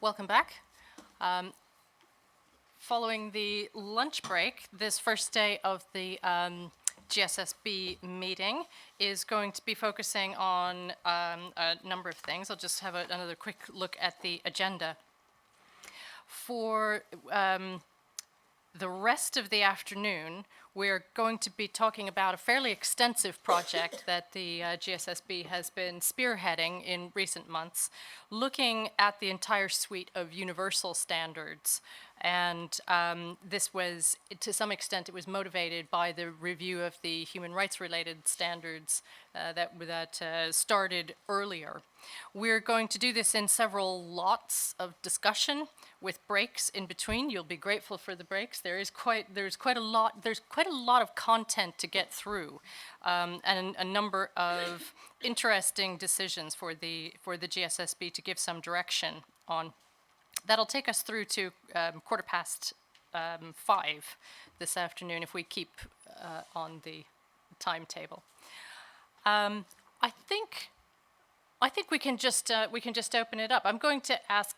Welcome back. Following the lunch break, this first day of the GSSB meeting is going to be focusing on a number of things. I'll just have another quick look at the agenda. For the rest of the afternoon, we're going to be talking about a fairly extensive project that the GSSB has been spearheading in recent months, looking at the entire suite of universal standards. And this was, to some extent, it was motivated by the review of the human rights-related standards that started earlier. We're going to do this in several lots of discussion with breaks in between. You'll be grateful for the breaks. There's quite a lot of content to get through, and a number of interesting decisions for the GSSB to give some direction on. That'll take us through to 5:15 this afternoon if we keep on the timetable. I think we can just open it up. I'm going to ask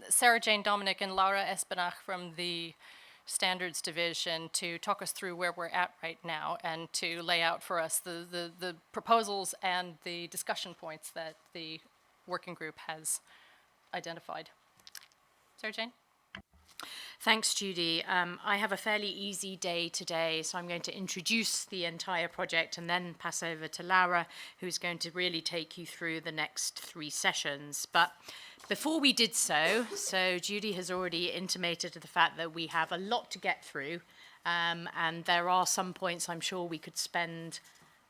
Sarah Jane Dominic and Laura Espenach from the Standards Division to talk us through where we're at right now and to lay out for us the proposals and the discussion points that the working group has identified. Sarah Jane? Thanks, Judy. I have a fairly easy day today, so I'm going to introduce the entire project and then pass over to Laura, who's going to really take you through the next 3 sessions. But before we did so Judy has already intimated the fact that we have a lot to get through, and there are some points I'm sure we could spend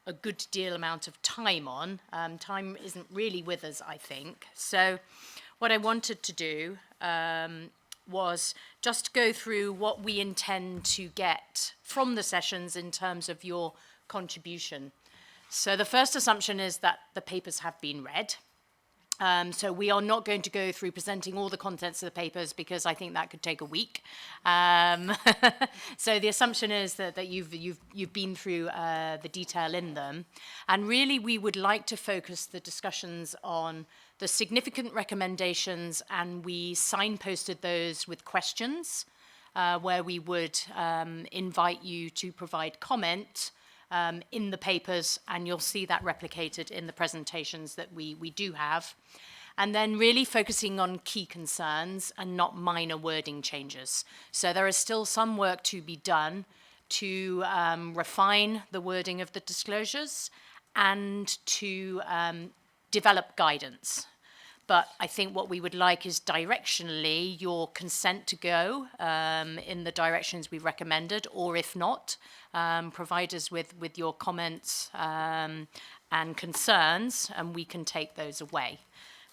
a good deal amount of time on. Time isn't really with us, I think. So what I wanted to do was just go through what we intend to get from the sessions in terms of your contribution. So the first assumption is that the papers have been read. So we are not going to go through presenting all the contents of the papers because I think that could take a week. So the assumption is that you've been through the detail in them, and really we would like to focus the discussions on the significant recommendations, and we signposted those with questions where we would invite you to provide comment in the papers, and you'll see that replicated in the presentations that we do have. And then really focusing on key concerns and not minor wording changes. So there is still some work to be done to refine the wording of the disclosures and to develop guidance. But I think what we would like is directionally your consent to go in the directions we've recommended, or if not, provide us with your comments and concerns, and we can take those away.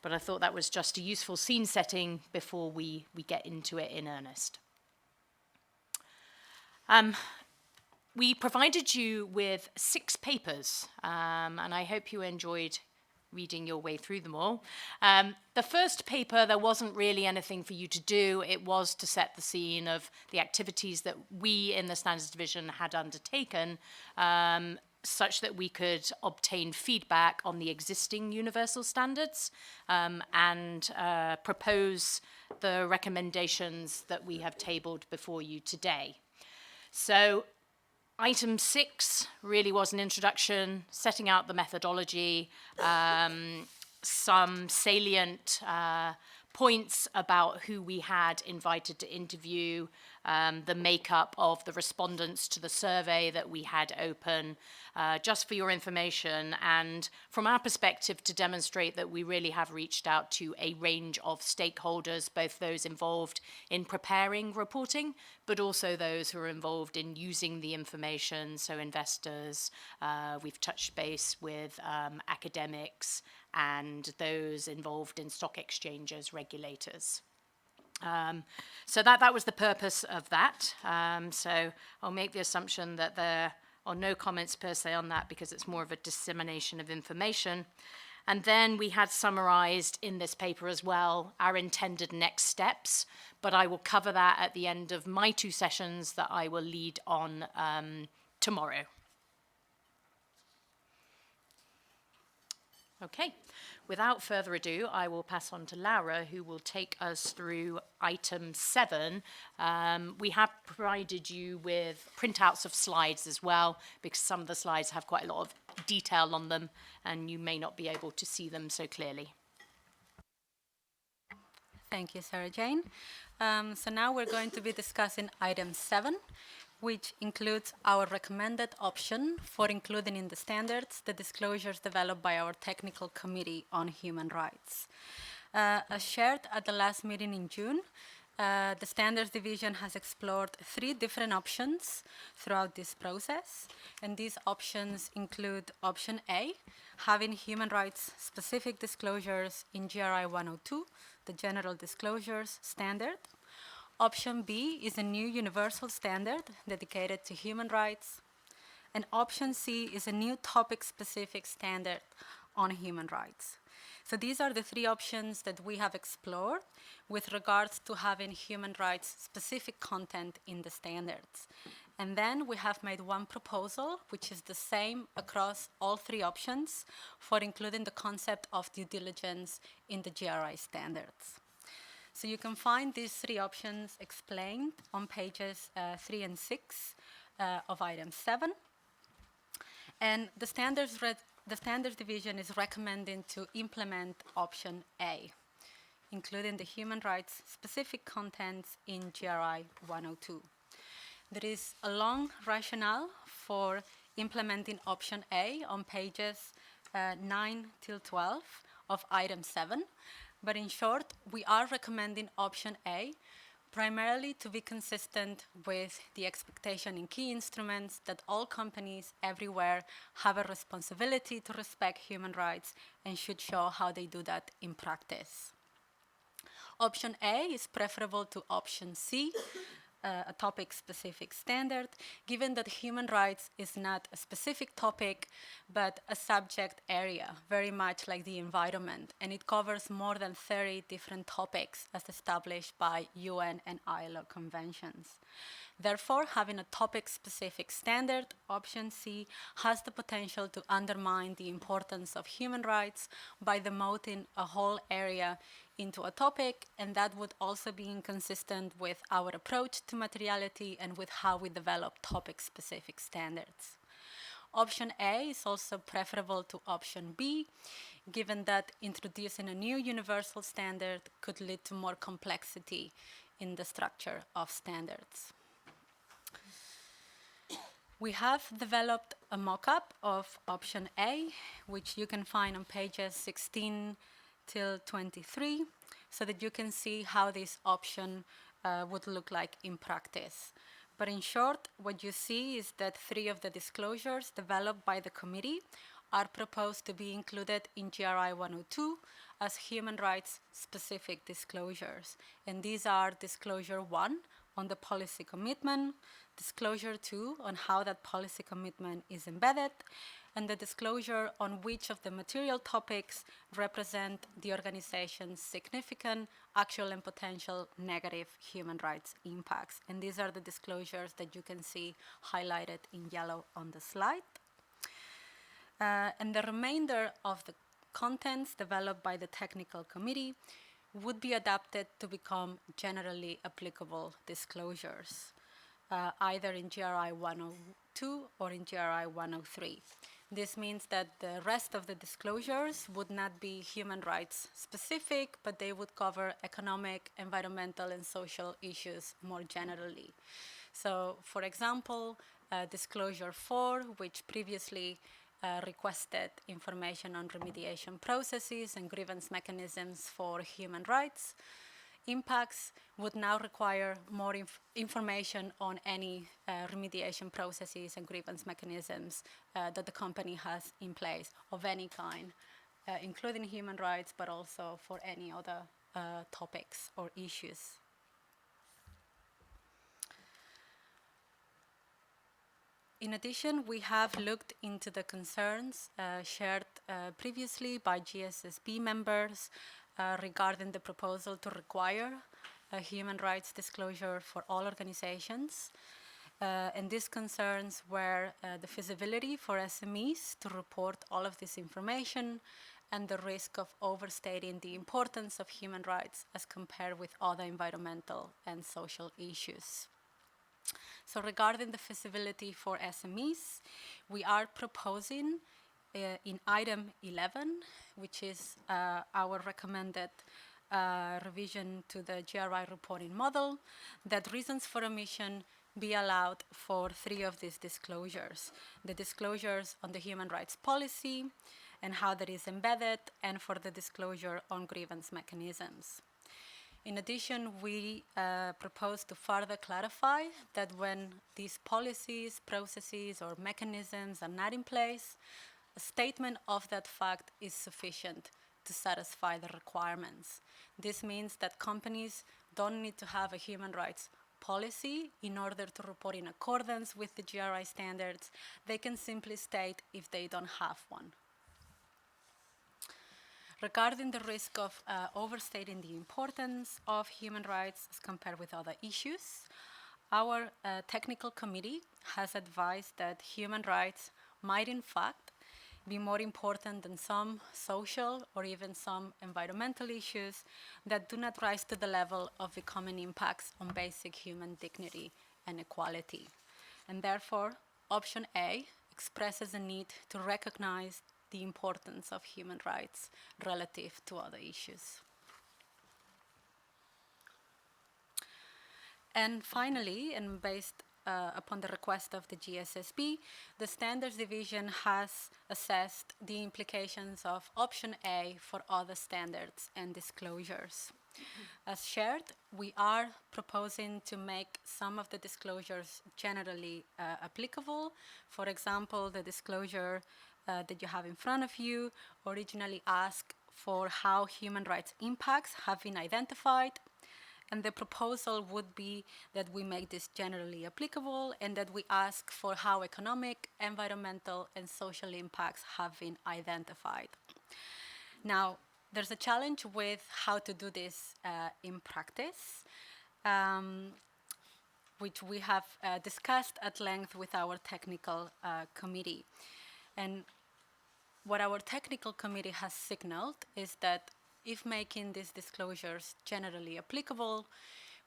But I thought that was just a useful scene setting before we get into it in earnest. We provided you with 6 papers, and I hope you enjoyed reading your way through them all. The first paper, there wasn't really anything for you to do. It was to set the scene of the activities that we in the Standards Division had undertaken, such that we could obtain feedback on the existing universal standards and propose the recommendations that we have tabled before you today. So Item 6 really was an introduction, setting out the methodology, some salient points about who we had invited to interview, the makeup of the respondents to the survey that we had open, just for your information, and from our perspective to demonstrate that we really have reached out to a range of stakeholders, both those involved in preparing reporting, but also those who are involved in using the information, so investors. We've touched base with academics and those involved in stock exchanges, regulators. So that was the purpose of that. So I'll make the assumption that there are no comments per se on that because it's more of a dissemination of information. And then we had summarized in this paper as well our intended next steps, but I will cover that at the end of my 2 sessions that I will lead on tomorrow. Okay, without further ado, I will pass on to Laura, who will take us through item 7. We have provided you with printouts of slides as well, because some of the slides have quite a lot of detail on them, and you may not be able to see them so clearly. Thank you, Sarah Jane. So now we're going to be discussing item 7, which includes our recommended option for including in the standards the disclosures developed by our Technical Committee on Human Rights. As shared at the last meeting in June, the Standards Division has explored 3 different options throughout this process, and these options include option A, having human rights specific disclosures in GRI 102, the General Disclosures Standard. Option B is a new universal standard dedicated to human rights. And option C is a new topic-specific standard on human rights. So these are the 3 options that we have explored with regards to having human rights specific content in the standards. And then we have made one proposal, which is the same across all 3 options for including the concept of due diligence in the GRI standards. So you can find these 3 options explained on pages 3 and 6 of item 7. And the Standards Division is recommending to implement option A, including the human rights specific contents in GRI 102. There is a long rationale for implementing option A on pages 9 till 12 of item 7, but in short, we are recommending option A primarily to be consistent with the expectation in key instruments that all companies everywhere have a responsibility to respect human rights and should show how they do that in practice. Option A is preferable to option C, a topic-specific standard, given that human rights is not a specific topic, but a subject area, very much like the environment, and it covers more than 30 different topics as established by UN and ILO conventions. Therefore, having a topic-specific standard, option C, has the potential to undermine the importance of human rights by demoting a whole area into a topic, and that would also be inconsistent with our approach to materiality and with how we develop topic-specific standards. Option A is also preferable to option B, given that introducing a new universal standard could lead to more complexity in the structure of standards. We have developed a mock-up of option A, which you can find on pages 16 till 23, so that you can see how this option would look like in practice. But in short, what you see is that 3 of the disclosures developed by the committee are proposed to be included in GRI 102 as human rights specific disclosures. And these are disclosure 1 on the policy commitment, disclosure 2 on how that policy commitment is embedded, and the disclosure on which of the material topics represent the organization's significant, actual, and potential negative human rights impacts. And these are the disclosures that you can see highlighted in yellow on the slide. And the remainder of the contents developed by the technical committee would be adapted to become generally applicable disclosures, either in GRI 102 or in GRI 103. This means that the rest of the disclosures would not be human rights specific, but they would cover economic, environmental, and social issues more generally. So, for example, disclosure 4, which previously requested information on remediation processes and grievance mechanisms for human rights impacts, would now require more information on any remediation processes and grievance mechanisms that the company has in place of any kind, including human rights, but also for any other topics or issues. In addition, we have looked into the concerns shared previously by GSSB members regarding the proposal to require a human rights disclosure for all organizations. And these concerns were the feasibility for SMEs to report all of this information, and the risk of overstating the importance of human rights as compared with other environmental and social issues. So regarding the feasibility for SMEs, we are proposing in item 11, which is our recommended revision to the GRI reporting model, that reasons for omission be allowed for 3 of these disclosures. The disclosures on the human rights policy and how that is embedded, and for the disclosure on grievance mechanisms. In addition, we propose to further clarify that when these policies, processes, or mechanisms are not in place, a statement of that fact is sufficient to satisfy the requirements. This means that companies don't need to have a human rights policy in order to report in accordance with the GRI standards. They can simply state if they don't have one. Regarding the risk of overstating the importance of human rights as compared with other issues, our technical committee has advised that human rights might in fact be more important than some social or even some environmental issues that do not rise to the level of becoming impacts on basic human dignity and equality. And therefore, option A expresses a need to recognize the importance of human rights relative to other issues. And finally, and based upon the request of the GSSB, the Standards Division has assessed the implications of option A for other standards and disclosures. As shared, we are proposing to make some of the disclosures generally applicable. For example, the disclosure that you have in front of you originally asked for how human rights impacts have been identified, and the proposal would be that we make this generally applicable and that we ask for how economic, environmental, and social impacts have been identified. Now, there's a challenge with how to do this in practice, which we have discussed at length with our technical committee. And what our technical committee has signaled is that if making these disclosures generally applicable,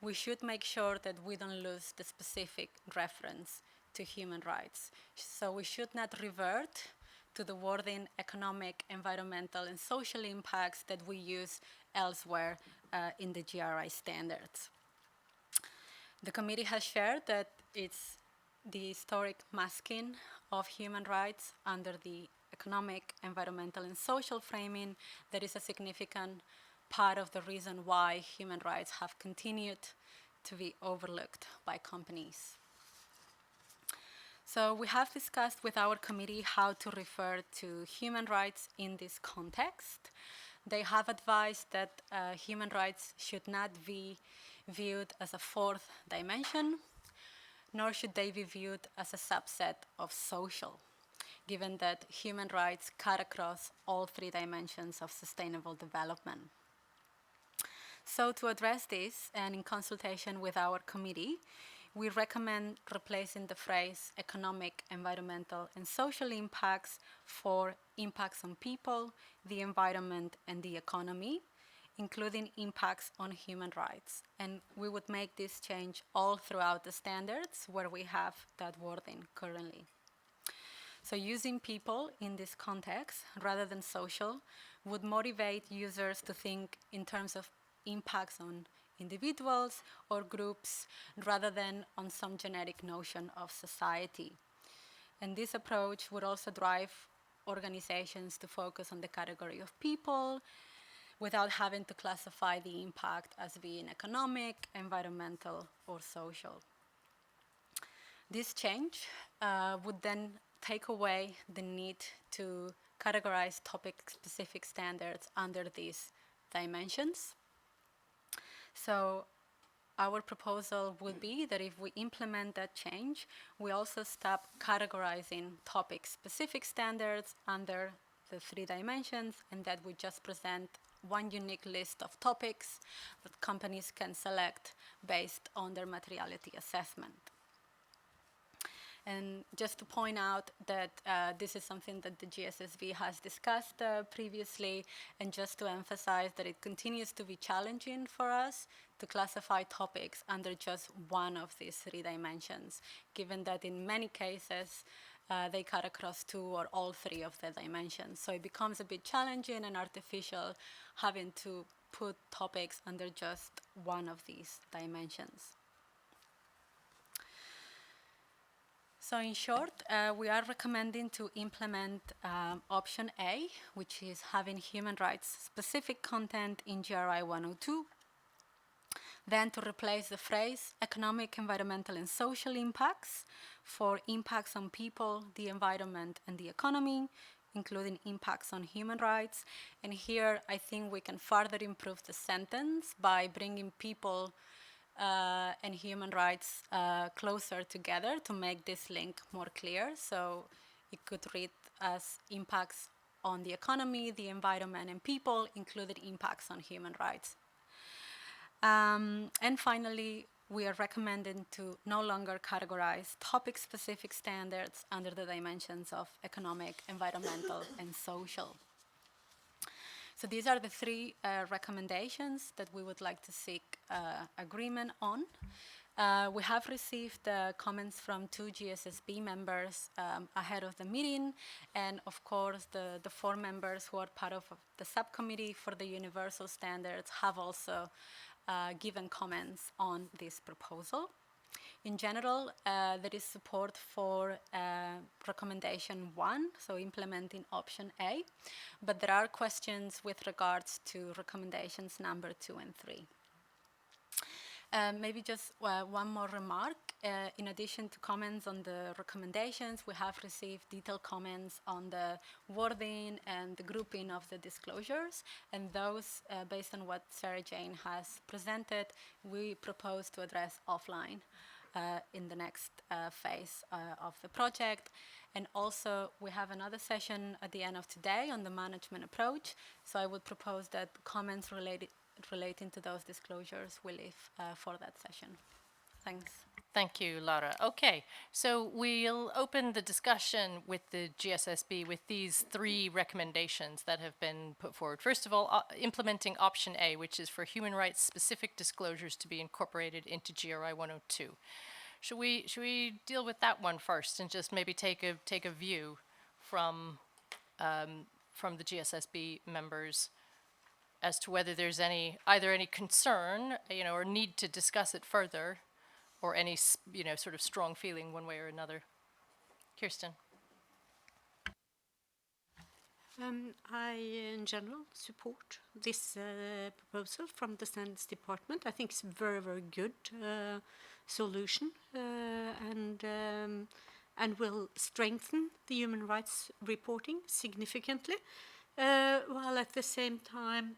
we should make sure that we don't lose the specific reference to human rights. So we should not revert to the wording economic, environmental, and social impacts that we use elsewhere in the GRI standards. The committee has shared that it's the historic masking of human rights under the economic, environmental, and social framing that is a significant part of the reason why human rights have continued to be overlooked by companies. So we have discussed with our committee how to refer to human rights in this context. They have advised that human rights should not be viewed as a fourth dimension, nor should they be viewed as a subset of social, given that human rights cut across all 3 dimensions of sustainable development. So to address this, and in consultation with our committee, we recommend replacing the phrase economic, environmental, and social impacts for impacts on people, the environment, and the economy, including impacts on human rights. And we would make this change all throughout the standards where we have that wording currently. So using people in this context rather than social would motivate users to think in terms of impacts on individuals or groups rather than on some generic notion of society. And this approach would also drive organizations to focus on the category of people without having to classify the impact as being economic, environmental, or social. This change would then take away the need to categorize topic-specific standards under these dimensions. So our proposal would be that if we implement that change, we also stop categorizing topic-specific standards under the 3 dimensions, and that we just present one unique list of topics that companies can select based on their materiality assessment. And just to point out that this is something that the GSSB has discussed previously, and just to emphasize that it continues to be challenging for us to classify topics under just one of these three dimensions, given that in many cases they cut across two or all three of the dimensions. So it becomes a bit challenging and artificial having to put topics under just one of these dimensions. So in short, we are recommending to implement option A, which is having human rights specific content in GRI 102. Then to replace the phrase economic, environmental, and social impacts for impacts on people, the environment, and the economy, including impacts on human rights. And here I think we can further improve the sentence by bringing people and human rights closer together to make this link more clear. So it could read as impacts on the economy, the environment, and people, including impacts on human rights. And finally, we are recommending to no longer categorize topic-specific standards under the dimensions of economic, environmental, and social. So these are the three recommendations that we would like to seek agreement on. We have received comments from two GSSB members ahead of the meeting, and of course the 4 members who are part of the subcommittee for the universal standards have also given comments on this proposal. In general, there is support for recommendation 1, so implementing option A, but there are questions with regards to recommendations number 2 and 3. Maybe just one more remark. In addition to comments on the recommendations, we have received detailed comments on the wording and the grouping of the disclosures, and those, based on what Sarah Jane has presented, we propose to address offline in the next phase of the project. And also, we have another session at the end of today on the management approach, so I would propose that comments relating to those disclosures we leave for that session. Thanks. Thank you, Lara. Okay, so we'll open the discussion with the GSSB with these 3 recommendations that have been put forward. First of all, implementing option A, which is for human rights specific disclosures to be incorporated into GRI 102. Should we deal with that one first and just maybe take a view from the GSSB members as to whether there's either any concern, or need to discuss it further, or any, sort of strong feeling one way or another? Kirsten. I, in general, support this proposal from the Standards Department. I think it's a very, very good solution and will strengthen the human rights reporting significantly, while at the same time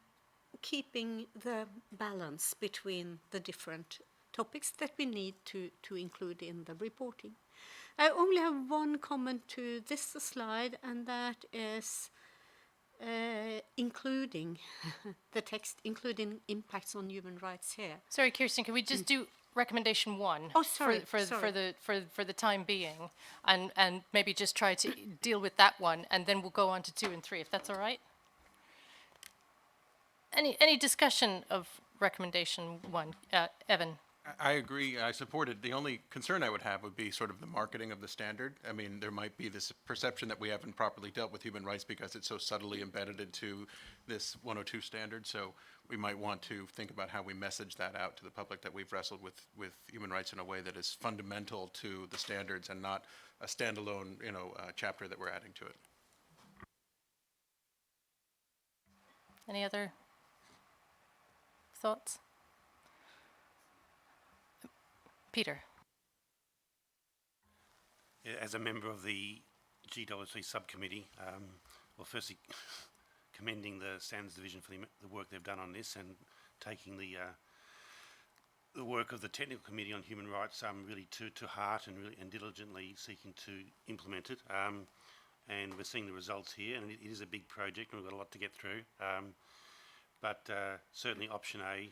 keeping the balance between the different topics that we need to include in the reporting. I only have one comment to this slide, and that is including the text, including impacts on human rights here. Sorry, Kirsten, can we just do recommendation 1? Oh, sorry, For sorry. for the time being, and maybe just try to deal with that one, and then we'll go on to 2 and 3, if that's all right? Any discussion of recommendation 1? Evan? I agree. I support it. The only concern I would have would be sort of the marketing of the standard. I mean, there might be this perception that we haven't properly dealt with human rights because it's so subtly embedded into this 102 standard. So we might want to think about how we message that out to the public, that we've wrestled with human rights in a way that is fundamental to the standards and not a standalone, chapter that we're adding to it. Any other thoughts? Peter. As a member of the GSSB subcommittee, well, firstly, commending the Standards Division for the work they've done on this, and taking the work of the Technical Committee on Human Rights really to heart, and diligently seeking to implement it. And we're seeing the results here, and it is a big project, and we've got a lot to get through. But certainly option A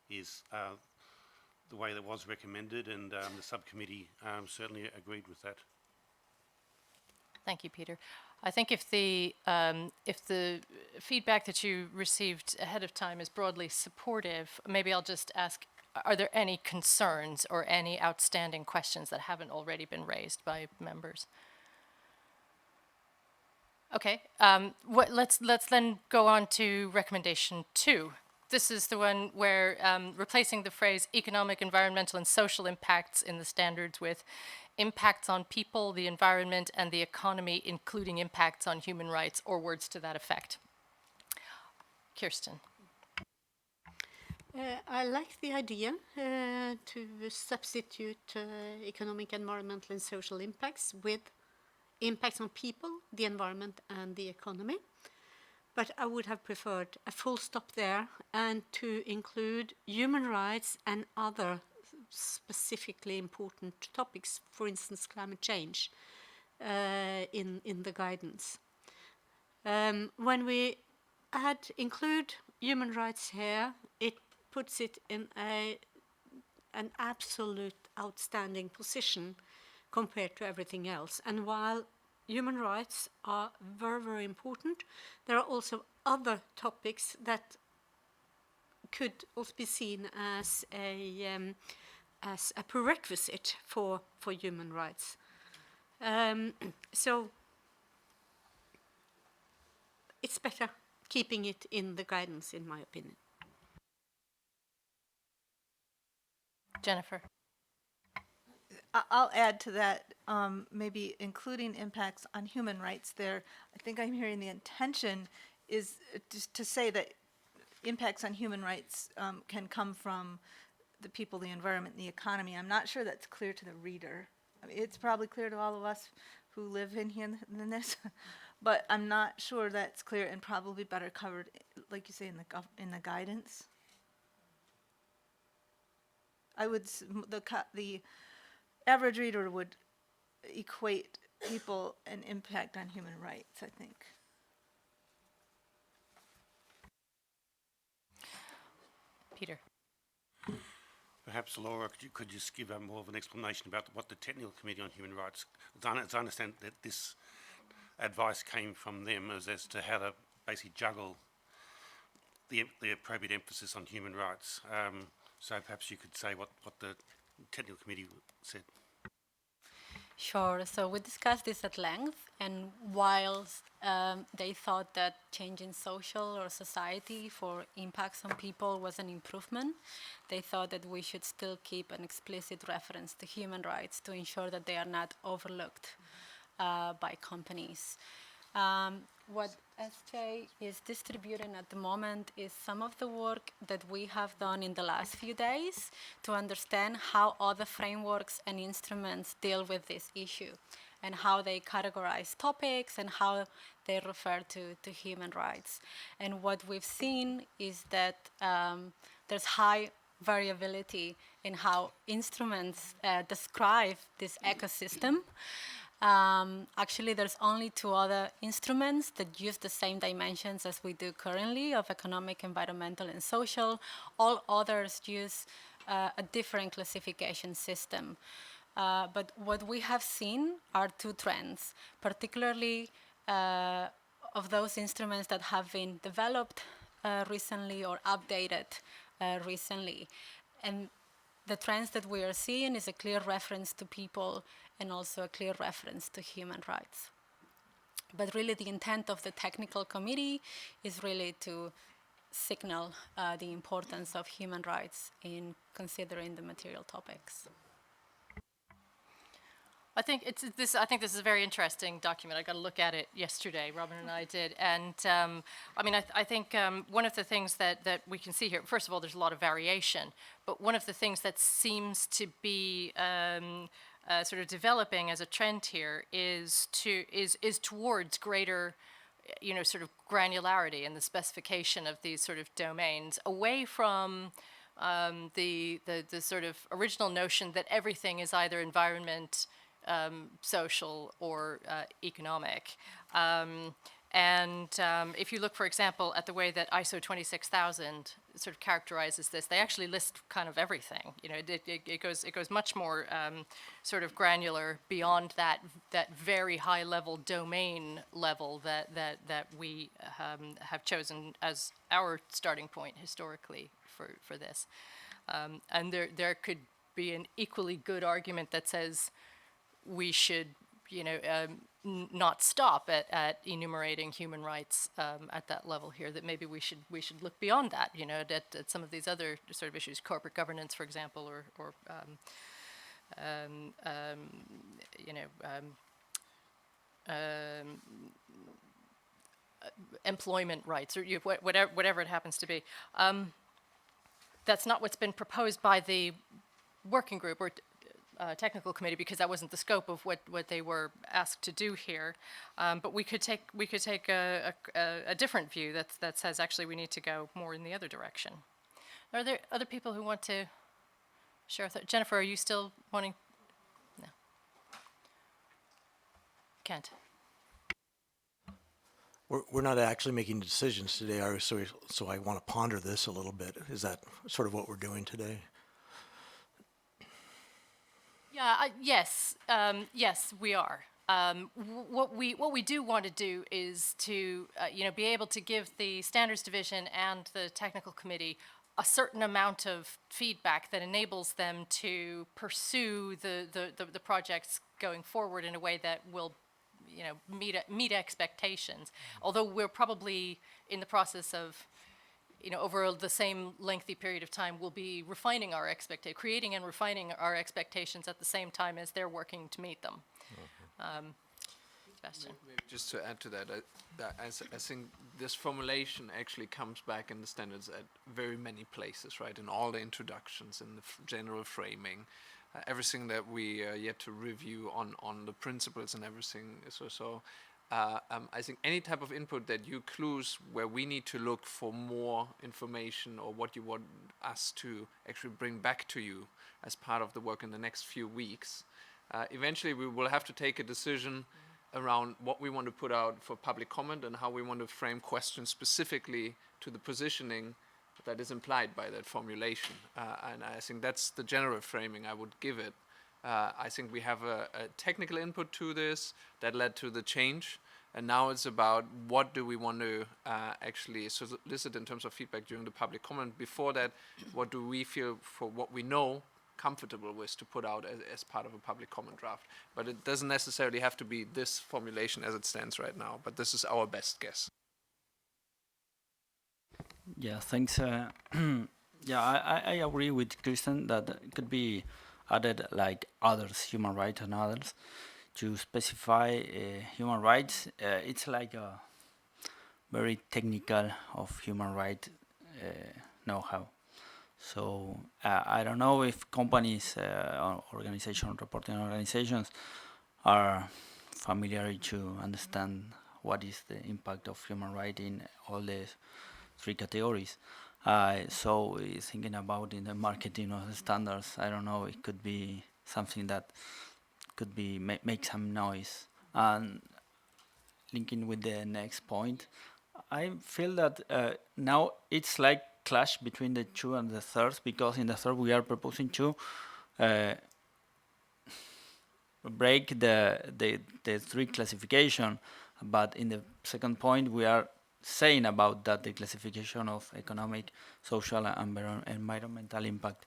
is the way that was recommended, and the subcommittee certainly agreed with that. Thank you, Peter. I think if the feedback that you received ahead of time is broadly supportive, maybe I'll just ask, are there any concerns or any outstanding questions that haven't already been raised by members? Okay, let's then go on to recommendation 2. This is the one where replacing the phrase economic, environmental, and social impacts in the standards with impacts on people, the environment, and the economy, including impacts on human rights, or words to that effect. Kirsten. I like the idea to substitute economic, environmental, and social impacts with impacts on people, the environment, and the economy. But I would have preferred a full stop there and to include human rights and other specifically important topics, for instance, climate change, in the guidance. When we include human rights here, it puts it in an absolute outstanding position compared to everything else. And while human rights are very, very important, there are also other topics that could also be seen as a prerequisite for human rights. So it's better keeping it in the guidance, in my opinion. Jennifer. I'll add to that, maybe including impacts on human rights there. I think I'm hearing the intention is just to say that impacts on human rights can come from the people, the environment, and the economy. I'm not sure that's clear to the reader. I mean, it's probably clear to all of us who live in here in this, but I'm not sure that's clear and probably better covered, like you say, in the guidance. I would the average reader would equate people and impact on human rights, I think. Peter. Perhaps, Laura, could you just give more of an explanation about what the Technical Committee on Human Rights, as I understand that this advice came from them as to how to basically juggle the appropriate emphasis on human rights. So perhaps you could say what the Technical Committee said. Sure. So we discussed this at length, and whilst they thought that changing social or society for impacts on people was an improvement, they thought that we should still keep an explicit reference to human rights to ensure that they are not overlooked by companies. What SJ is distributing at the moment is some of the work that we have done in the last few days to understand how other frameworks and instruments deal with this issue and how they categorize topics and how they refer to human rights. And what we've seen is that there's high variability in how instruments describe this ecosystem. Actually, there's only 2 other instruments that use the same dimensions as we do currently of economic, environmental, and social. All others use a different classification system. But what we have seen are 2 trends, particularly of those instruments that have been developed recently or updated recently. And the trends that we are seeing is a clear reference to people and also a clear reference to human rights. But really the intent of the technical committee is really to signal the importance of human rights in considering the material topics. I think this is a very interesting document. I got to look at it yesterday. Robin and I did, and I mean, I think one of the things that we can see here. First of all, there's a lot of variation, but one of the things that seems to be sort of developing as a trend here is towards greater, sort of granularity in the specification of these sort of domains, away from the sort of original notion that everything is either environment, social, or economic. And if you look, for example, at the way that ISO 26000 sort of characterizes this, they actually list kind of everything. You know, it goes much more sort of granular beyond that very high level domain level that we have chosen as our starting point historically for this. And there could be an equally good argument that says we should, you know, not stop at enumerating human rights at that level here. That maybe we should look beyond that. You know, at some of these other sort of issues, corporate governance, for example, or you know. Employment rights, or whatever it happens to be. That's not what's been proposed by the working group or technical committee, because that wasn't the scope of what they were asked to do here. But we could take a different view that says actually we need to go more in the other direction. Are there other people who want to share? Jennifer, are you still wanting? No. Kent. We're not actually making decisions today, are we? So I want to ponder this a little bit. Is that sort of what we're doing today? Yeah. Yes. Yes, we are. What we do want to do is to you know, be able to give the standards division and the technical committee a certain amount of feedback that enables them to pursue the projects going forward in a way that will, you know, meet expectations. Although we're probably in the process of, you know, over the same lengthy period of time, we'll be refining our creating and refining our expectations at the same time as they're working to meet them. Sebastian. Maybe just to add to that, I think this formulation actually comes back in the standards at very many places, right? In all the introductions, in the general framing, everything that we yet to review on the principles and everything. I think any type of input that you clues where we need to look for more information or what you want us to actually bring back to you as part of the work in the next few weeks, eventually we will have to take a decision around what we want to put out for public comment and how we want to frame questions specifically to the positioning that is implied by that formulation. And I think that's the general framing I would give it. I think we have a technical input to this that led to the change. And now it's about what do we want to actually solicit in terms of feedback during the public comment. Before that, what do we feel for what we know comfortable with to put out as part of a public comment draft. But it doesn't necessarily have to be this formulation as it stands right now, but this is our best guess. Yeah, thanks. Yeah, I agree with Kristen that it could be added like others, human rights and others, to specify human rights. It's like a very technical of human rights know-how. So I don't know if companies, reporting organizations are familiar to understand what is the impact of human rights in all the three categories. So thinking about in the marketing of the standards, I don't know, it could be something that could be make some noise. And linking with the next point, I feel that now it's like clash between the two and the third, because in the third we are proposing to break the three classification, but in the second point we are saying about that the classification of economic, social, and environmental impact.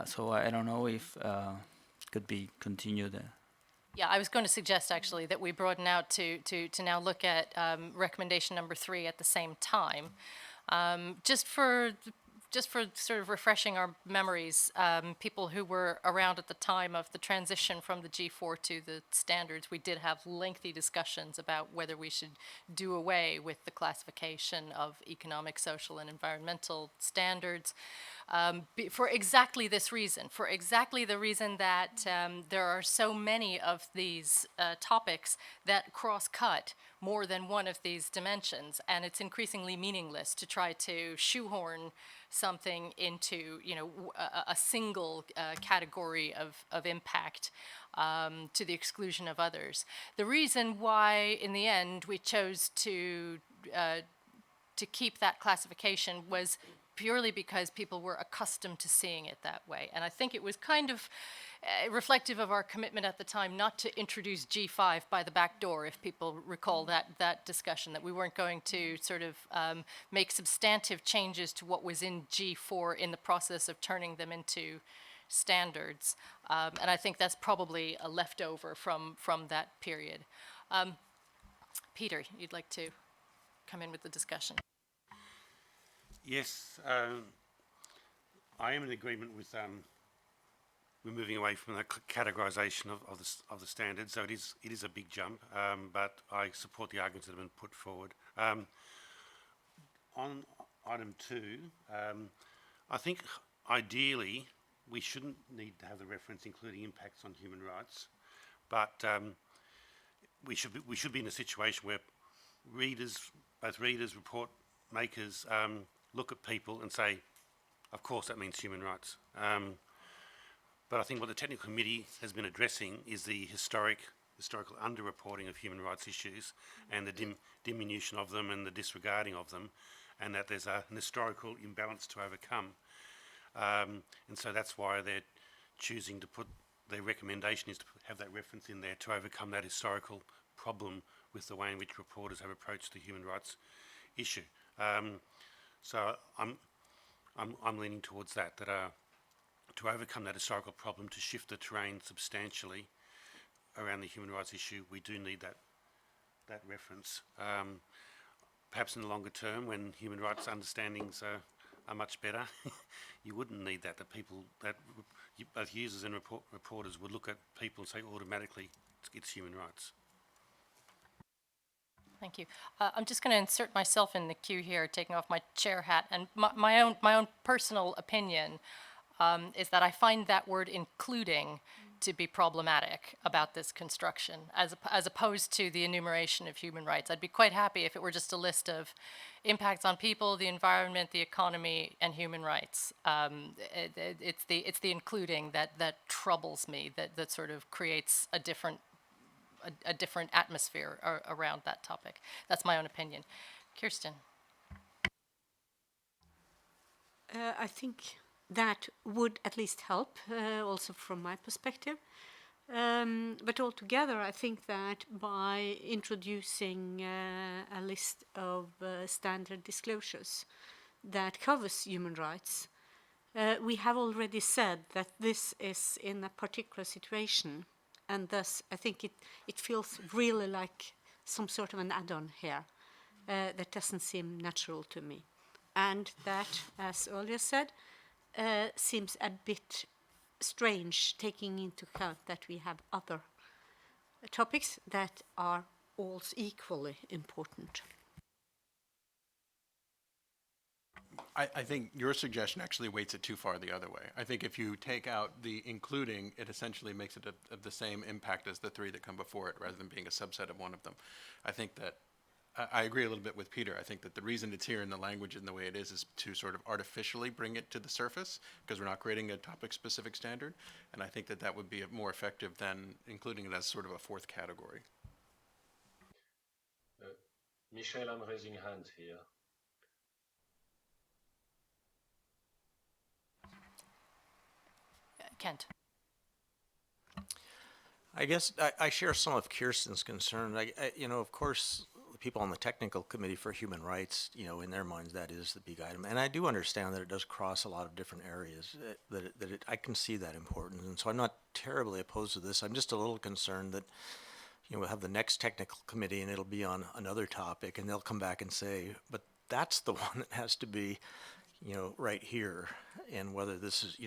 So I don't know if could be continued. Yeah, I was going to suggest actually that we broaden out to now look at recommendation number 3 at the same time. Just for sort of refreshing our memories, people who were around at the time of the transition from the G4 to the standards, we did have lengthy discussions about whether we should do away with the classification of economic, social, and environmental standards. For exactly this reason, for exactly the reason that there are so many of these topics that cross-cut more than one of these dimensions, and it's increasingly meaningless to try to shoehorn something into, a single category of impact to the exclusion of others. The reason why, in the end, we chose to keep that classification was purely because people were accustomed to seeing it that way. And I think it was kind of reflective of our commitment at the time not to introduce G5 by the back door, if people recall that discussion, that we weren't going to sort of make substantive changes to what was in G4 in the process of turning them into standards. And I think that's probably a leftover from that period. Peter, you'd like to come in with the discussion? Yes, I am in agreement with we're moving away from the categorisation of the standards. So it is a big jump, but I support the arguments that have been put forward. On item 2, I think ideally we shouldn't need to have the reference including impacts on human rights, but we should be in a situation where both readers, report makers, look at people and say, of course that means human rights. But I think what the technical committee has been addressing is the historical underreporting of human rights issues and the diminution of them and the disregarding of them, and that there's an historical imbalance to overcome. And so that's why they're choosing to put, their recommendation is to have that reference in there to overcome that historical problem with the way in which reporters have approached the human rights issue. So I'm leaning towards that to overcome that historical problem, to shift the terrain substantially around the human rights issue, we do need that reference. Perhaps in the longer term, when human rights understandings are much better, you wouldn't need that. Both users and reporters would look at people and say automatically it's human rights. Thank you. I'm just going to insert myself in the queue here, taking off my chair hat, and my own personal opinion is that I find that word "including" to be problematic about this construction, as opposed to the enumeration of human rights. I'd be quite happy if it were just a list of impacts on people, the environment, the economy, and human rights. It's the including that troubles me, that sort of creates a different atmosphere around that topic. That's my own opinion. Kirsten. I think that would at least help, also from my perspective. But altogether, I think that by introducing a list of standard disclosures that covers human rights, we have already said that this is in a particular situation, and thus I think it feels really like some sort of an add-on here that doesn't seem natural to me. And that, as earlier said, seems a bit strange, taking into account that we have other topics that are also equally important. I think your suggestion actually weights it too far the other way. I think if you take out the including, it essentially makes it of the same impact as the three that come before it, rather than being a subset of one of them. I think that I agree a little bit with Peter. I think that the reason it's here in the language and the way it is to sort of artificially bring it to the surface, because we're not creating a topic-specific standard, and I think that that would be more effective than including it as sort of a fourth category. Michelle, I'm raising hand here. Kent. I guess I share some of Kirsten's concern. Of course, the people on the technical committee for human rights, in their minds, that is the big item. And I do understand that it does cross a lot of different areas, I can see that importance. And so I'm not terribly opposed to this. I'm just a little concerned that, we'll have the next technical committee and it'll be on another topic and they'll come back and say, but that's the one that has to be, right here, and whether this is,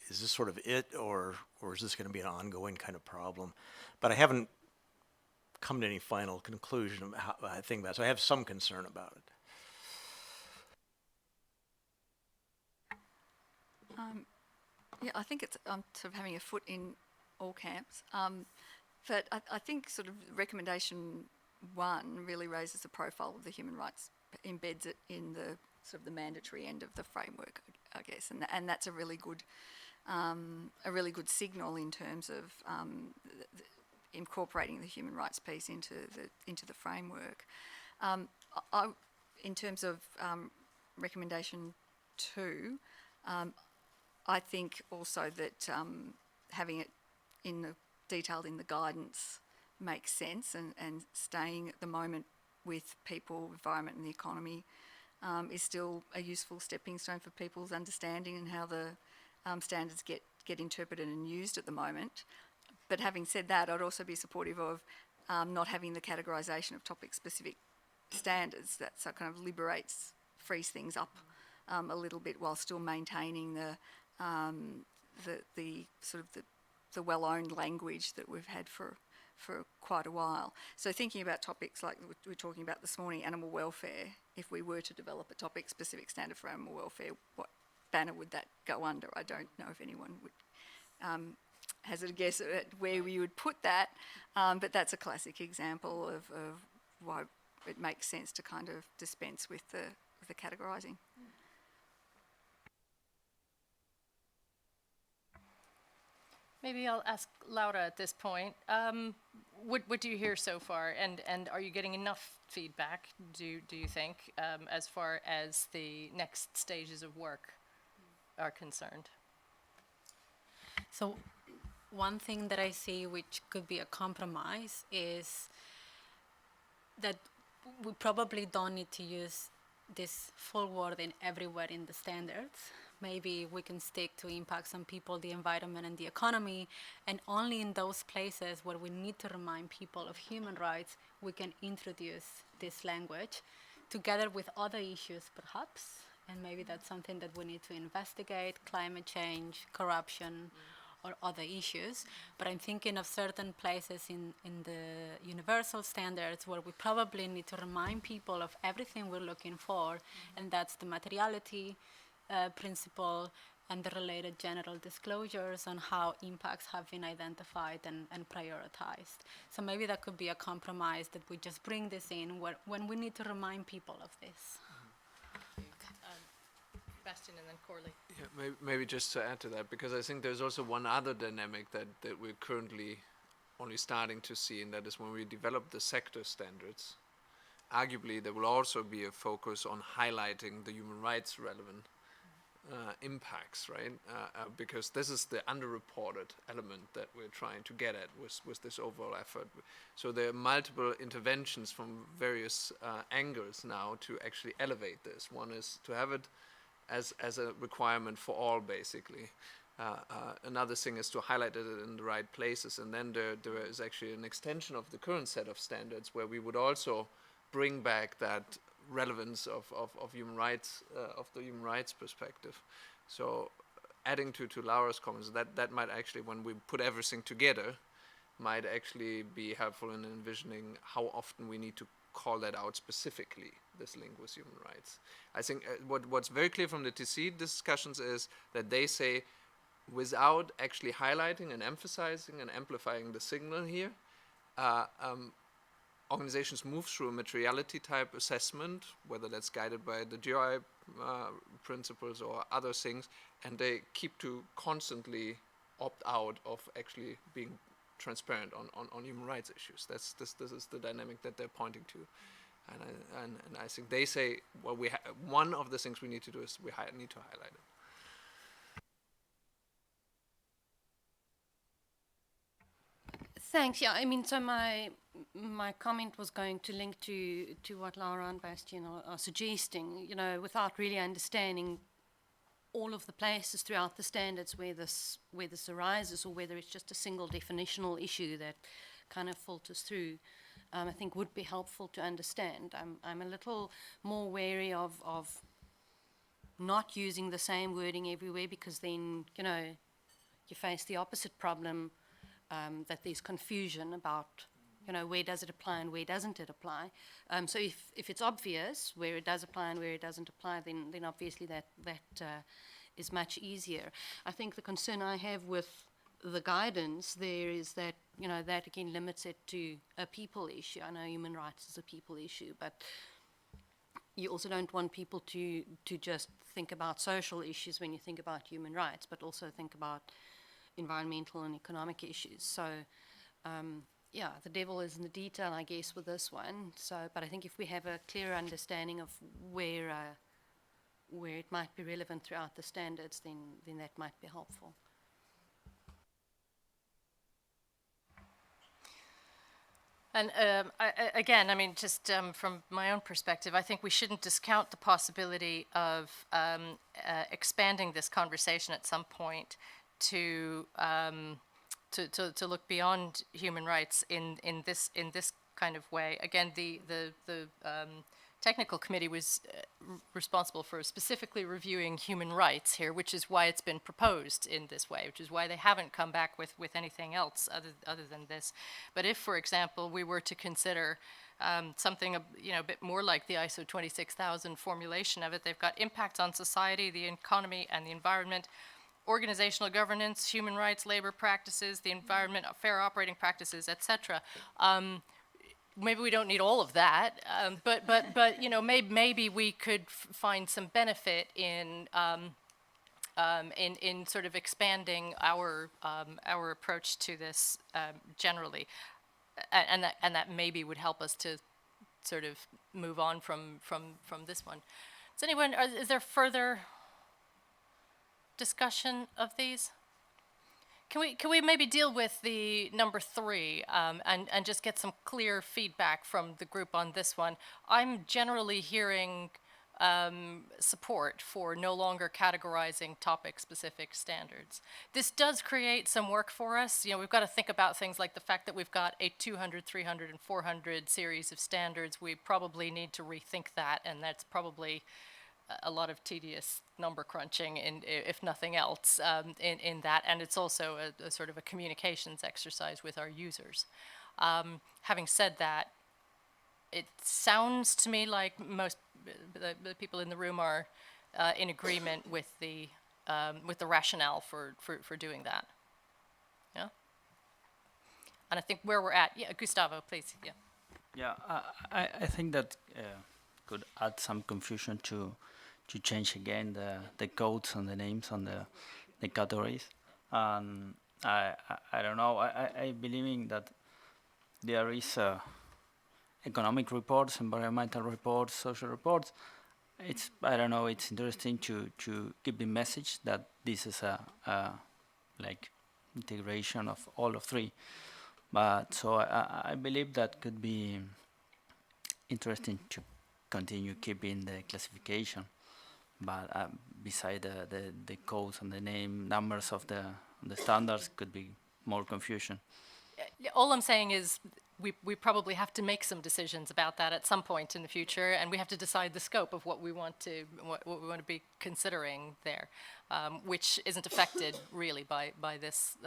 is this sort of it, or is this going to be an ongoing kind of problem? But I haven't come to any final conclusion of how I think about it, so I have some concern about it. Yeah, I think it's sort of having a foot in all camps. But I think sort of recommendation 1 really raises the profile of the human rights, embeds it in the sort of the mandatory end of the framework, I guess, and that's a really good signal in terms of incorporating the human rights piece into the framework. In terms of recommendation 2, I think also that having it detailed in the guidance makes sense, and staying at the moment with people, environment and the economy is still a useful stepping stone for people's understanding and how the standards get interpreted and used at the moment. But having said that, I'd also be supportive of not having the categorisation of topic-specific standards. That so kind of frees things up a little bit while still maintaining the sort of the well-owned language that we've had for quite a while. So thinking about topics like we were talking about this morning, animal welfare, if we were to develop a topic-specific standard for animal welfare, what banner would that go under? I don't know if anyone would hazard a guess at where we would put that, but that's a classic example of why it makes sense to kind of dispense with the categorising. Maybe I'll ask Laura at this point. What do you hear so far, and are you getting enough feedback, do you think, as far as the next stages of work are concerned? So one thing that I see which could be a compromise is that we probably don't need to use this full wording everywhere in the standards. Maybe we can stick to impacts on people, the environment and the economy, and only in those places where we need to remind people of human rights, we can introduce this language together with other issues perhaps, and maybe that's something that we need to investigate, climate change, corruption, or other issues. But I'm thinking of certain places in the universal standards where we probably need to remind people of everything we're looking for, and that's the materiality principle and the related general disclosures on how impacts have been identified and prioritized. So maybe that could be a compromise, that we just bring this in when we need to remind people of this. Bastian and then Corley. Yeah, maybe just to add to that, because I think there's also one other dynamic that we're currently only starting to see, and that is when we develop the sector standards, arguably there will also be a focus on highlighting the human rights relevant impacts, right? Because this is the underreported element that we're trying to get at with this overall effort. So there are multiple interventions from various angles now to actually elevate this. One is to have it as a requirement for all, basically. Another thing is to highlight it in the right places, and then there is actually an extension of the current set of standards where we would also bring back that relevance of human rights, of the human rights perspective. So adding to Laura's comments, that might actually, when we put everything together, might actually be helpful in envisioning how often we need to call that out specifically, this link with human rights. I think what's very clear from the TC discussions is that they say, without actually highlighting and emphasizing and amplifying the signal here, organizations move through a materiality type assessment, whether that's guided by the GRI principles or other things, and they keep to constantly opt out of actually being transparent on human rights issues. This is the dynamic that they're pointing to. And I think they say, well, one of the things we need to do is we need to highlight it. Thanks. Yeah, I mean, so my comment was going to link to what Laura and Bastian are suggesting, you know, without really understanding all of the places throughout the standards where this arises, or whether it's just a single definitional issue that kind of filters through, I think would be helpful to understand. I'm a little more wary of not using the same wording everywhere, because then, you know, you face the opposite problem, that there's confusion about, you know, where does it apply and where doesn't it apply. So if it's obvious where it does apply and where it doesn't apply, then obviously that is much easier. I think the concern I have with the guidance there is that you know, that again limits it to a people issue. I know human rights is a people issue, but you also don't want people to just think about social issues when you think about human rights, but also think about environmental and economic issues. So, yeah, the devil is in the detail, I guess, with this one. So, but I think if we have a clear understanding of where it might be relevant throughout the standards, then that might be helpful. And again, I mean, just from my own perspective, I think we shouldn't discount the possibility of expanding this conversation at some point to look beyond human rights in this kind of way. Again, the technical committee was responsible for specifically reviewing human rights here, which is why it's been proposed in this way, which is why they haven't come back with anything else other than this. But if, for example, we were to consider something a bit more like the ISO 26000 formulation of it, they've got impacts on society, the economy, and the environment, organizational governance, human rights, labor practices, the environment, fair operating practices, etc. Maybe we don't need all of that, but you know, maybe we could find some benefit in sort of expanding our approach to this generally, and that maybe would help us to sort of move on from this one. Does anyone? Is there further discussion of these? Can we maybe deal with the number 3 and just get some clear feedback from the group on this one? I'm generally hearing support for no longer categorizing topic-specific standards. This does create some work for us. You know, we've got to think about things like the fact that we've got a 200, 300, and 400 series of standards. We probably need to rethink that, and that's probably a lot of tedious number crunching, if nothing else, in that, and it's also a sort of a communications exercise with our users. Having said that, it sounds to me like most the people in the room are in agreement with the rationale for doing that. Yeah. And I think where we're at, yeah, Gustavo, please. Yeah. Yeah, I think that could add some confusion to change again the codes and the names and the categories. And I don't know. I believe in that there is economic reports, environmental reports, social reports. I don't know. It's interesting to give the message that this is a like integration of all of 3. But so I believe that could be interesting to continue keeping the classification. But beside the codes and the name numbers of the standards could be more confusion. All I'm saying is we probably have to make some decisions about that at some point in the future, and we have to decide the scope of what we want to be considering there, which isn't affected really by this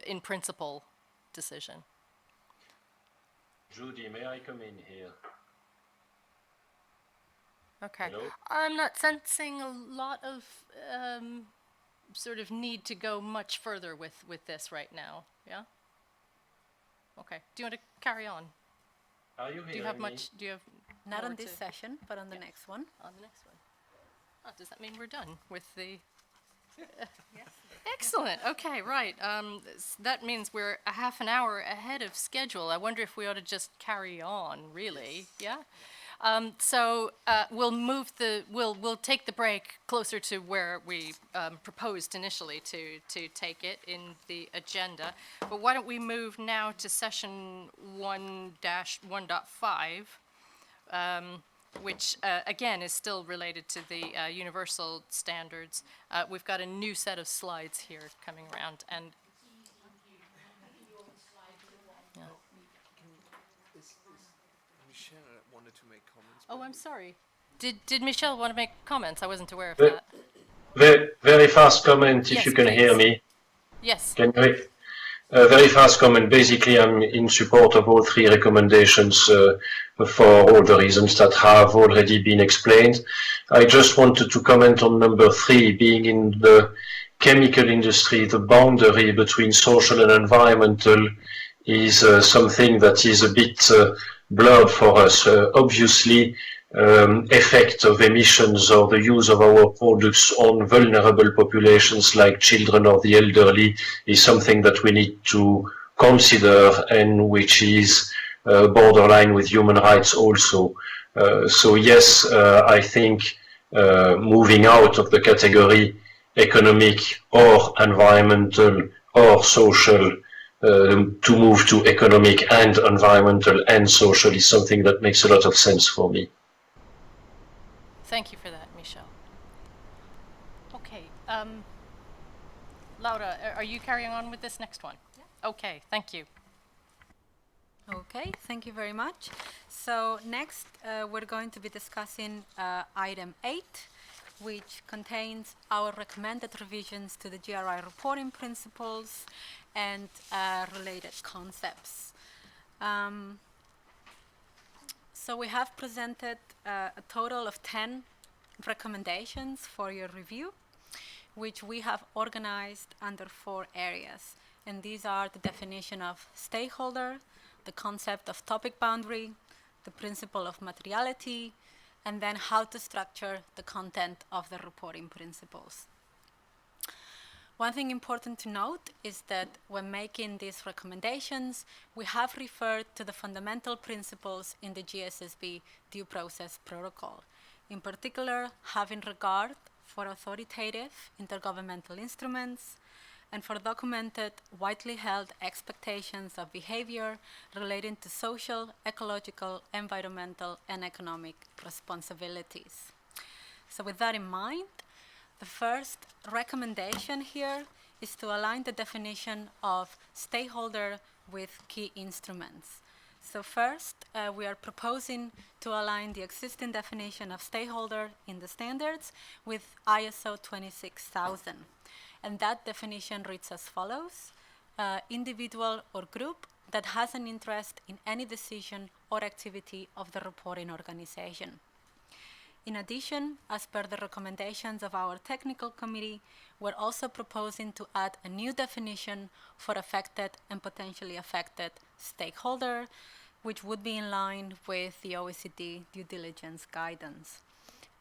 in principle decision. Judy, may I come in here? Okay. Hello? I'm not sensing a lot of sort of need to go much further with this right now. Yeah? Okay. Do you want to carry on? Are you hearing Do you have me? much? Do you have Not more on this to- session, but on the next one. On the next one. Oh, does that mean we're done with the? Excellent. Okay, right. That means we're a half an hour ahead of schedule. I wonder if we ought to just carry on, really. Yeah. So we'll take the break closer to where we proposed initially to take it in the agenda. But why don't we move now to session 1-1.5, which again is still related to the universal standards. We've got a new set of slides here coming around, and Michelle wanted to make comments. oh, I'm sorry. Did Michelle want to make comments? I wasn't aware of Ve- that. Very fast comment, if Yes, you can please. hear me. Yes. Can you? Very fast comment. Basically, I'm in support of all 3 recommendations for all the reasons that have already been explained. I just wanted to comment on number 3, being in the chemical industry, the boundary between social and environmental is something that is a bit blurred for us. Obviously, effect of emissions or the use of our products on vulnerable populations like children or the elderly is something that we need to consider and which is borderline with human rights also. So yes, I think moving out of the category economic or environmental or social to move to economic and environmental and social is something that makes a lot of sense for me. Thank you for that, Michel. Okay, Laura, are you carrying on with this next one? Yeah. Okay, thank you. Okay, thank you very much. So next, we're going to be discussing item 8, which contains our recommended revisions to the GRI reporting principles and related concepts. So we have presented a total of 10 recommendations for your review, which we have organized under 4 areas. And these are the definition of stakeholder, the concept of topic boundary, the principle of materiality, and then how to structure the content of the reporting principles. One thing important to note is that when making these recommendations, we have referred to the fundamental principles in the GSSB due process protocol. In particular, having regard for authoritative intergovernmental instruments, and for documented, widely held expectations of behavior relating to social, ecological, environmental, and economic responsibilities. So with that in mind, the first recommendation here is to align the definition of stakeholder with key instruments. So first, we are proposing to align the existing definition of stakeholder in the standards with ISO 26000. And that definition reads as follows: individual or group that has an interest in any decision or activity of the reporting organization. In addition, as per the recommendations of our technical committee, we're also proposing to add a new definition for affected and potentially affected stakeholder, which would be in line with the OECD due diligence guidance.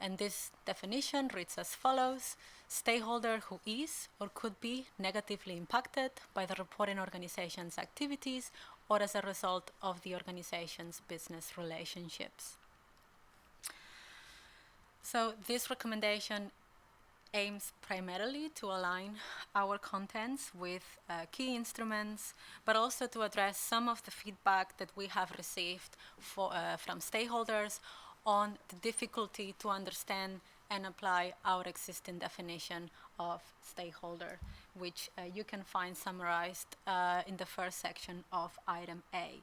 And this definition reads as follows: stakeholder who is or could be negatively impacted by the reporting organization's activities or as a result of the organization's business relationships. So this recommendation aims primarily to align our contents with key instruments, but also to address some of the feedback that we have received from stakeholders on the difficulty to understand and apply our existing definition of stakeholder, which you can find summarized in the first section of item 8.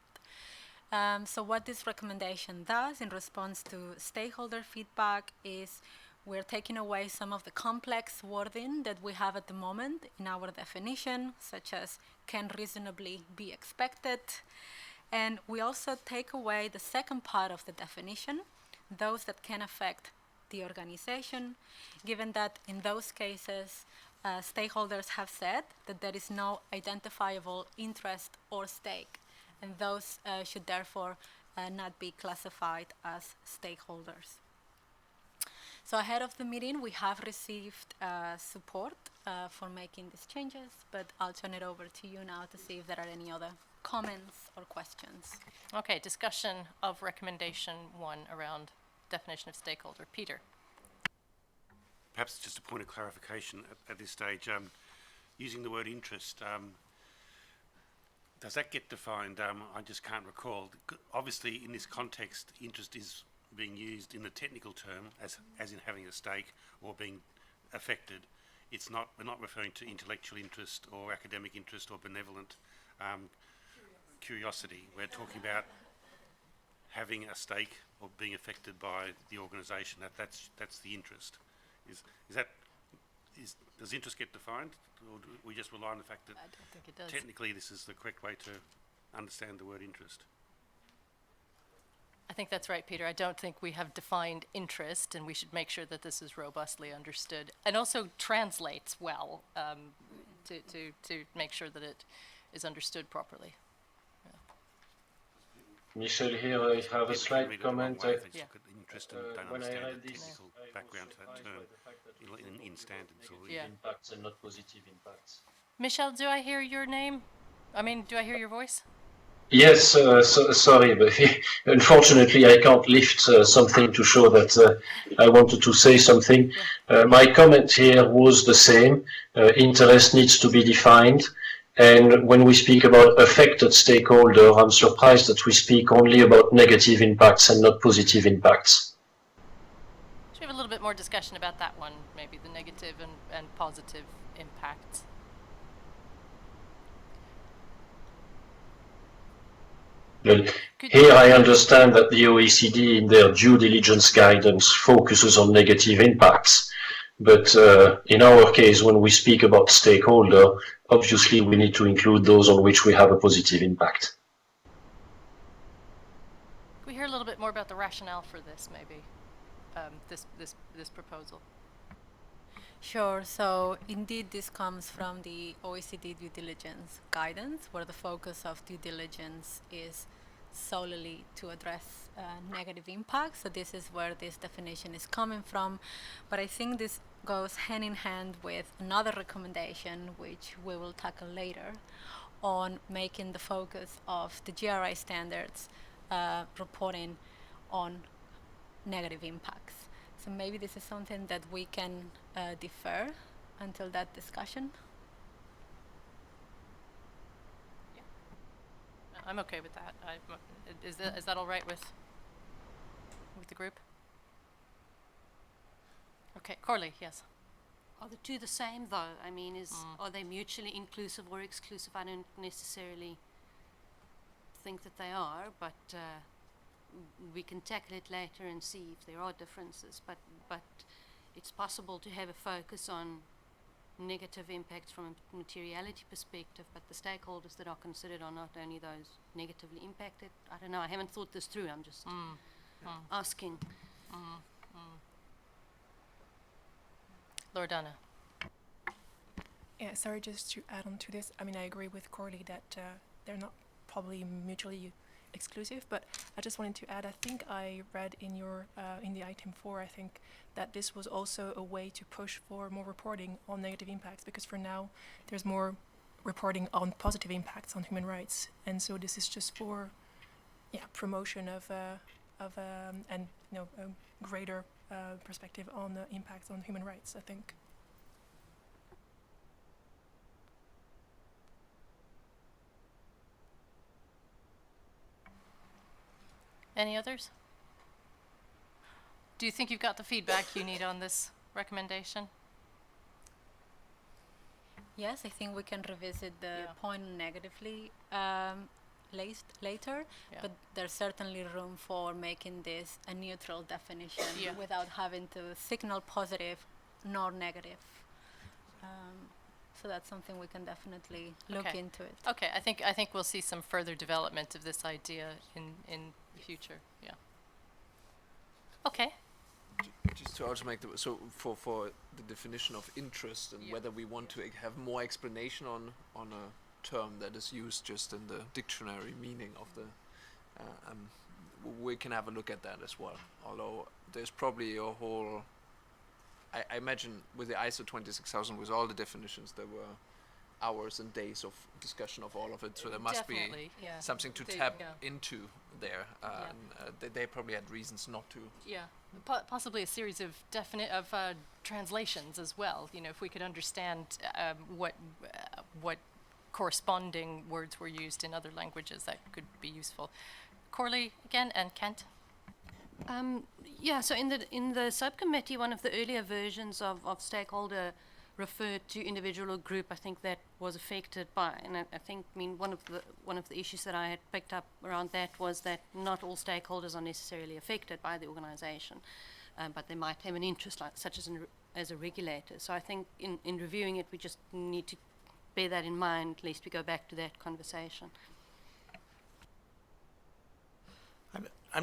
So what this recommendation does in response to stakeholder feedback is we're taking away some of the complex wording that we have at the moment in our definition, such as can reasonably be expected. And we also take away the second part of the definition, those that can affect the organization, given that in those cases, stakeholders have said that there is no identifiable interest or stake, and those should therefore not be classified as stakeholders. So ahead of the meeting, we have received support for making these changes, but I'll turn it over to you now to see if there are any other comments or questions. Okay, discussion of recommendation 1 around definition of stakeholder. Peter. Perhaps just a point of clarification at this stage. Using the word interest, does that get defined? I just can't recall. Obviously, in this context, interest is being used in the technical term as in having a stake or being affected. It's not. We're not referring to intellectual interest or academic interest or benevolent curiosity. We're talking about having a stake or being affected by the organisation. That's the interest. Does interest get defined, or do we just rely on the fact that I don't think it does. technically this is the correct way to understand the word interest? I think that's right, Peter. I don't think we have defined interest, and we should make sure that this is robustly understood and also translates well to make sure that it is understood properly. Michel, here I have a People can read slight it the wrong comment. way if they Yeah. look at the interest and don't When I understand read the this, technical I was background to that surprised term by the fact that we in talk about standards or Yeah. impacts and not positive impacts. Michelle, do I hear your name? I mean, do I hear your voice? Yes, sorry, but unfortunately I can't lift something to show that I wanted to say something. My comment here was the same. Interest needs to be defined. And when we speak about affected stakeholder, I'm surprised that we speak only about negative impacts and not positive impacts. Should we have a little bit more discussion about that one, maybe the negative and positive impacts? Well, here I understand that the OECD in their due diligence guidance focuses on negative impacts. But in our case, when we speak about stakeholder, obviously we need to include those on which we have a positive impact. Could we hear a little bit more about the rationale for this, maybe, this proposal? Sure. So indeed, this comes from the OECD due diligence guidance, where the focus of due diligence is solely to address negative impacts. So this is where this definition is coming from. But I think this goes hand in hand with another recommendation, which we will tackle later, on making the focus of the GRI standards reporting on negative impacts. So maybe this is something that we can defer until that discussion. I'm okay with that. Is that all right with the group? Okay, Corley, yes. Are the two the same, though? I mean, are they mutually inclusive or exclusive? I don't necessarily think that they are, but we can tackle it later and see if there are differences. But it's possible to have a focus on negative impacts from a materiality perspective, but the stakeholders that are considered are not only those negatively impacted. I don't know. I haven't thought this through. I'm just asking. Loredana. Yeah, sorry, just to add on to this. I mean, I agree with Corley that they're not probably mutually exclusive, but I just wanted to add, I think I read in your in the item 4, I think, that this was also a way to push for more reporting on negative impacts, because for now there's more reporting on positive impacts on human rights, and so this is just for promotion of and a greater perspective on the impacts on human rights, I think. Any others? Do you think you've got the feedback you need on this recommendation? Yes, I think we can revisit the point negatively later, but there's certainly room for making this a neutral definition without having to signal positive nor negative. So that's something we can definitely look into it. Okay, I think we'll see some further development of this idea in the future. Yeah. Okay. Just to also make for the definition of interest and whether we want to have more explanation on a term that is used just in the dictionary meaning of the we can have a look at that as well. Although there's probably a whole I imagine with the ISO 26000 with all the definitions there were hours and days of discussion of all of it, so there must be something to tap into there, and they probably had reasons not to. Yeah, possibly a series of translations as well. You know, if we could understand what corresponding words were used in other languages, that could be useful. Corley again, and Kent. So in the subcommittee, one of the earlier versions of stakeholder referred to individual or group, I think, that was affected by, and I think, one of the issues that I had picked up around that was that not all stakeholders are necessarily affected by the organisation, but they might have an interest, such as a regulator. So I think in reviewing it, we just need to bear that in mind, lest we go back to that conversation. I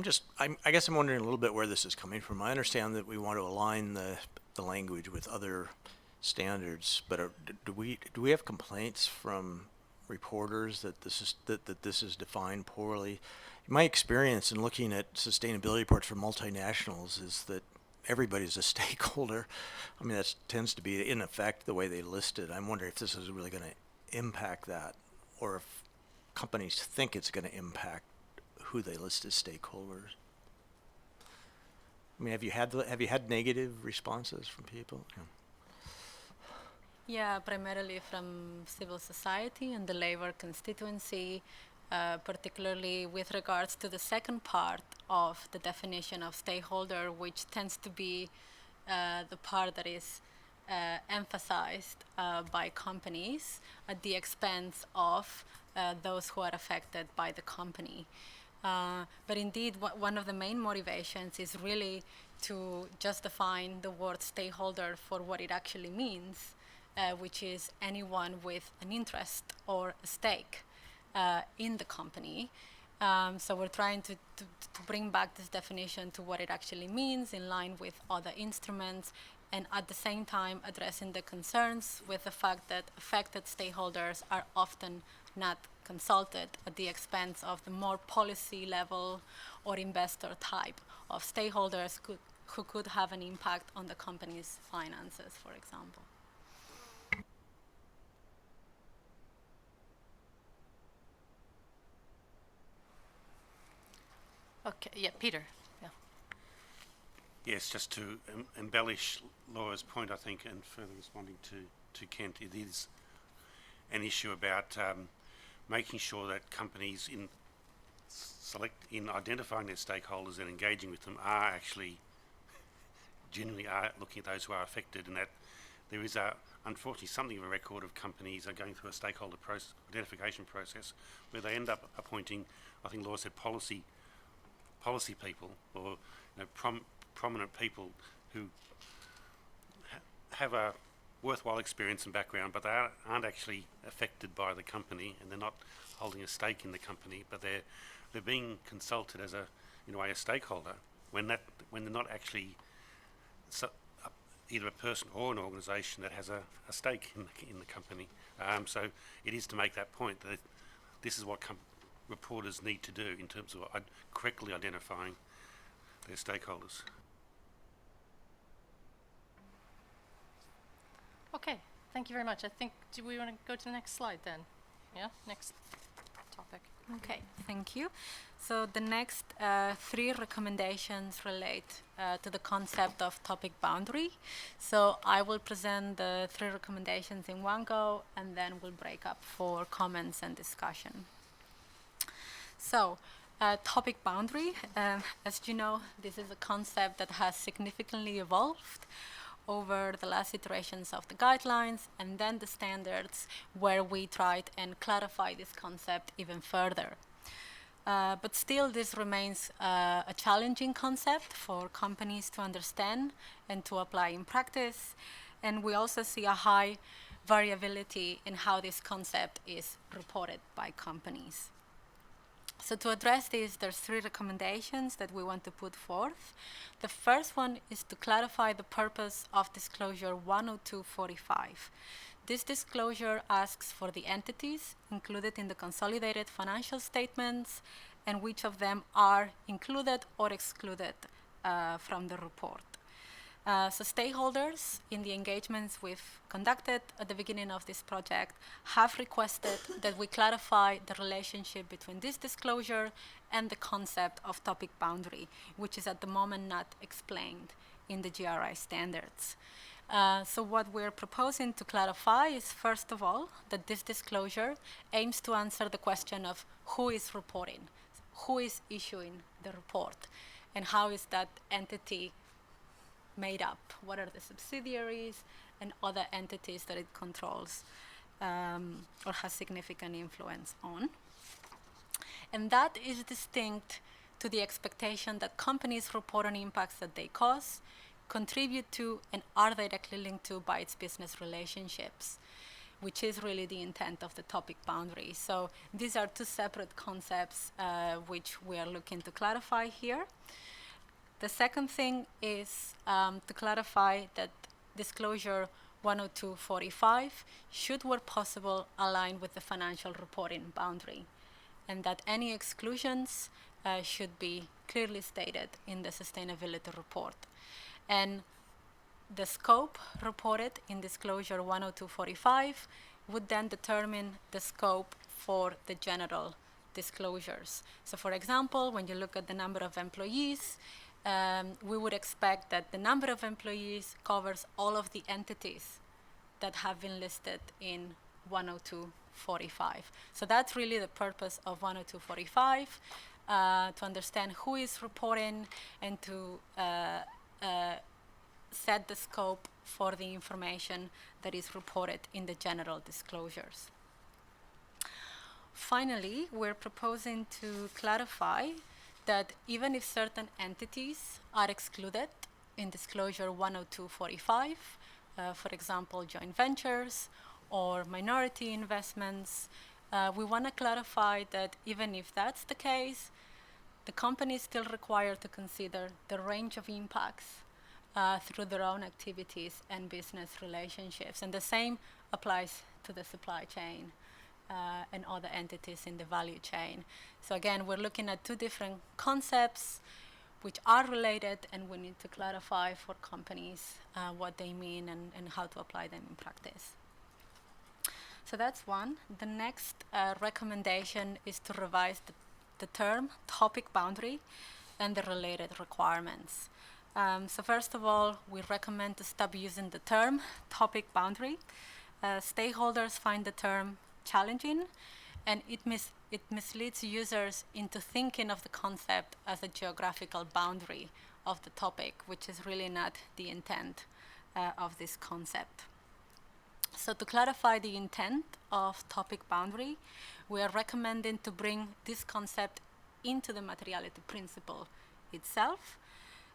guess I'm wondering a little bit where this is coming from. I understand that we want to align the language with other standards, but do we have complaints from reporters that this is defined poorly? My experience in looking at sustainability reports for multinationals is that everybody's a stakeholder. I mean, that tends to be, in effect, the way they list it. I'm wondering if this is really going to impact that, or if companies think it's going to impact who they list as stakeholders. I mean, have you had negative responses from people? Yeah, primarily from civil society and the labor constituency, particularly with regards to the second part of the definition of stakeholder, which tends to be the part that is emphasized by companies at the expense of those who are affected by the company. But indeed, one of the main motivations is really to just define the word stakeholder for what it actually means, which is anyone with an interest or a stake in the company. So we're trying to bring back this definition to what it actually means in line with other instruments, and at the same time addressing the concerns with the fact that affected stakeholders are often not consulted at the expense of the more policy level or investor type of stakeholders who could have an impact on the company's finances, for example. Okay, yeah, Peter. Yeah. Yes, just to embellish Laura's point, I think, and further responding to Kent, it is an issue about making sure that companies in identifying their stakeholders and engaging with them are actually genuinely are looking at those who are affected, and that there is unfortunately something of a record of companies are going through a stakeholder identification process where they end up appointing, I think Laura said, policy people, or prominent people who have a worthwhile experience and background, but they aren't actually affected by the company, and they're not holding a stake in the company, but they're being consulted as a stakeholder when they're not actually either a person or an organisation that has a stake in the company. So it is to make that point that this is what reporters need to do in terms of correctly identifying their stakeholders. Okay, thank you very much. I think, do we want to go to the next slide then? Yeah, next topic. Okay, thank you. So the next three recommendations relate to the concept of topic boundary. So I will present the three recommendations in one go, and then we'll break up for comments and discussion. So, topic boundary, as you know, this is a concept that has significantly evolved over the last iterations of the guidelines and then the standards, where we tried and clarify this concept even further. But still, this remains a challenging concept for companies to understand and to apply in practice. And we also see a high variability in how this concept is reported by companies. So to address this, there's three recommendations that we want to put forth. The first one is to clarify the purpose of disclosure 10245. This disclosure asks for the entities included in the consolidated financial statements and which of them are included or excluded from the report. So stakeholders in the engagements we've conducted at the beginning of this project have requested that we clarify the relationship between this disclosure and the concept of topic boundary, which is at the moment not explained in the GRI standards. So what we're proposing to clarify is, first of all, that this disclosure aims to answer the question of who is reporting, who is issuing the report, and how is that entity made up, what are the subsidiaries and other entities that it controls or has significant influence on. And that is distinct to the expectation that companies report on impacts that they cause, contribute to, and are directly linked to by its business relationships. which is really the intent of the topic boundary. So these are two separate concepts which we are looking to clarify here. The second thing is to clarify that disclosure 102.45 should, where possible, align with the financial reporting boundary, and that any exclusions should be clearly stated in the sustainability report. And the scope reported in disclosure 102.45 would then determine the scope for the general disclosures. So for example, when you look at the number of employees, we would expect that the number of employees covers all of the entities that have been listed in 102.45. So that's really the purpose of 102.45, to understand who is reporting and to set the scope for the information that is reported in the general disclosures. Finally, we're proposing to clarify that even if certain entities are excluded in disclosure 102.45, for example, joint ventures or minority investments, we want to clarify that even if that's the case, the company is still required to consider the range of impacts through their own activities and business relationships. And the same applies to the supply chain and other entities in the value chain. So again, we're looking at two different concepts which are related, and we need to clarify for companies what they mean and how to apply them in practice. So that's one. The next recommendation is to revise the term topic boundary and the related requirements. So first of all, we recommend to stop using the term topic boundary. Stakeholders find the term challenging, and it misleads users into thinking of the concept as a geographical boundary of the topic, which is really not the intent of this concept. So to clarify the intent of topic boundary, we are recommending to bring this concept into the materiality principle itself,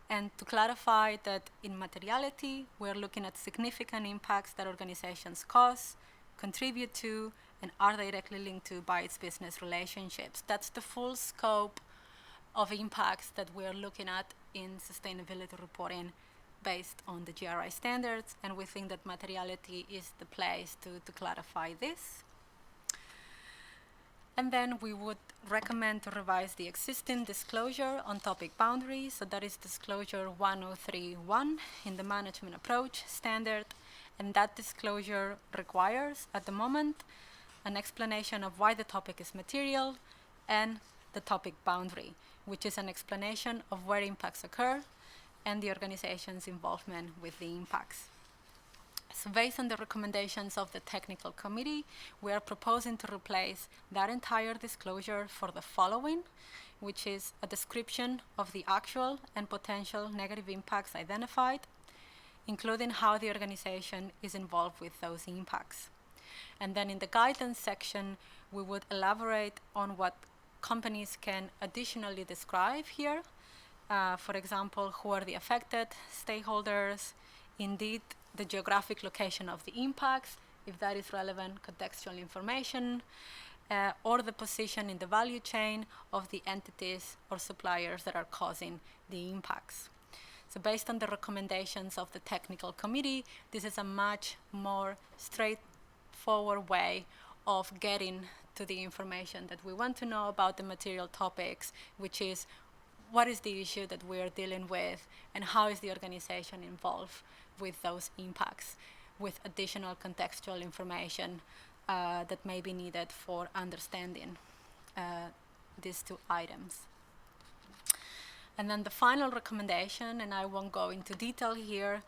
and to clarify that in materiality, we're looking at significant impacts that organizations cause, contribute to, and are directly linked to by its business relationships. That's the full scope of impacts that we're looking at in sustainability reporting based on the GRI standards, and we think that materiality is the place to clarify this. And then we would recommend to revise the existing disclosure on topic boundaries. So that is disclosure 103.1 in the management approach standard. And that disclosure requires, at the moment, an explanation of why the topic is material and the topic boundary, which is an explanation of where impacts occur and the organization's involvement with the impacts. So based on the recommendations of the technical committee, we are proposing to replace that entire disclosure for the following, which is a description of the actual and potential negative impacts identified, including how the organization is involved with those impacts. And then in the guidance section, we would elaborate on what companies can additionally describe here. For example, who are the affected stakeholders, indeed, the geographic location of the impacts, if that is relevant contextual information, or the position in the value chain of the entities or suppliers that are causing the impacts. So based on the recommendations of the technical committee, this is a much more straightforward way of getting to the information that we want to know about the material topics, which is what is the issue that we are dealing with and how is the organization involved with those impacts, with additional contextual information that may be needed for understanding these two items. And then the final recommendation, and I won't go into detail here,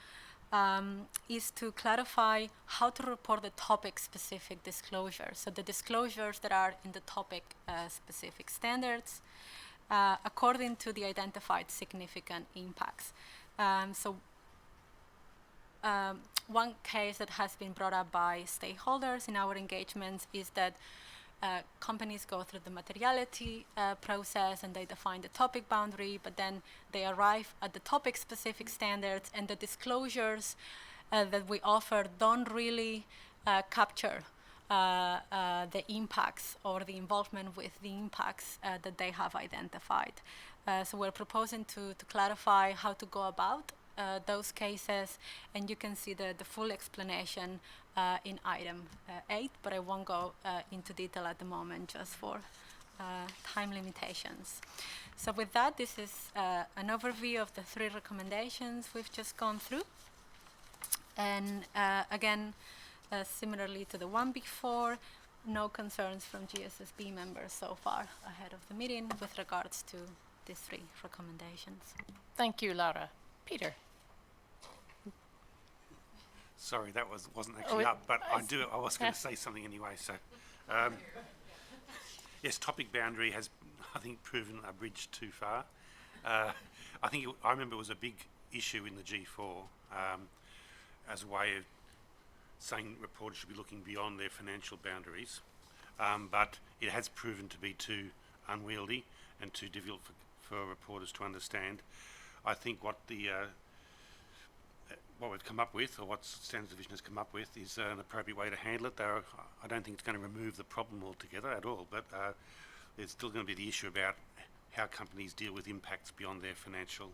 is to clarify how to report the topic-specific disclosures. So the disclosures that are in the topic-specific standards according to the identified significant impacts. One case that has been brought up by stakeholders in our engagements is that companies go through the materiality process and they define the topic boundary, but then they arrive at the topic-specific standards, and the disclosures that we offer don't really capture the impacts or the involvement with the impacts that they have identified. So we're proposing to clarify how to go about those cases, and you can see the full explanation in item 8, but I won't go into detail at the moment just for time limitations. So with that, this is an overview of the 3 recommendations we've just gone through. And again, similarly to the one before, no concerns from GSSB members so far ahead of the meeting with regards to these 3 recommendations. Thank you, Laura. Peter? Sorry, that wasn't actually up, but I was going to say something anyway. So, yes, topic boundary has, I think, proven a bridge too far. I remember it was a big issue in the G4 as a way of saying reporters should be looking beyond their financial boundaries, but it has proven to be too unwieldy and too difficult for reporters to understand. I think what we've come up with, or what Standards Division has come up with, is an appropriate way to handle it. I don't think it's going to remove the problem altogether at all, but there's still going to be the issue about how companies deal with impacts beyond their financial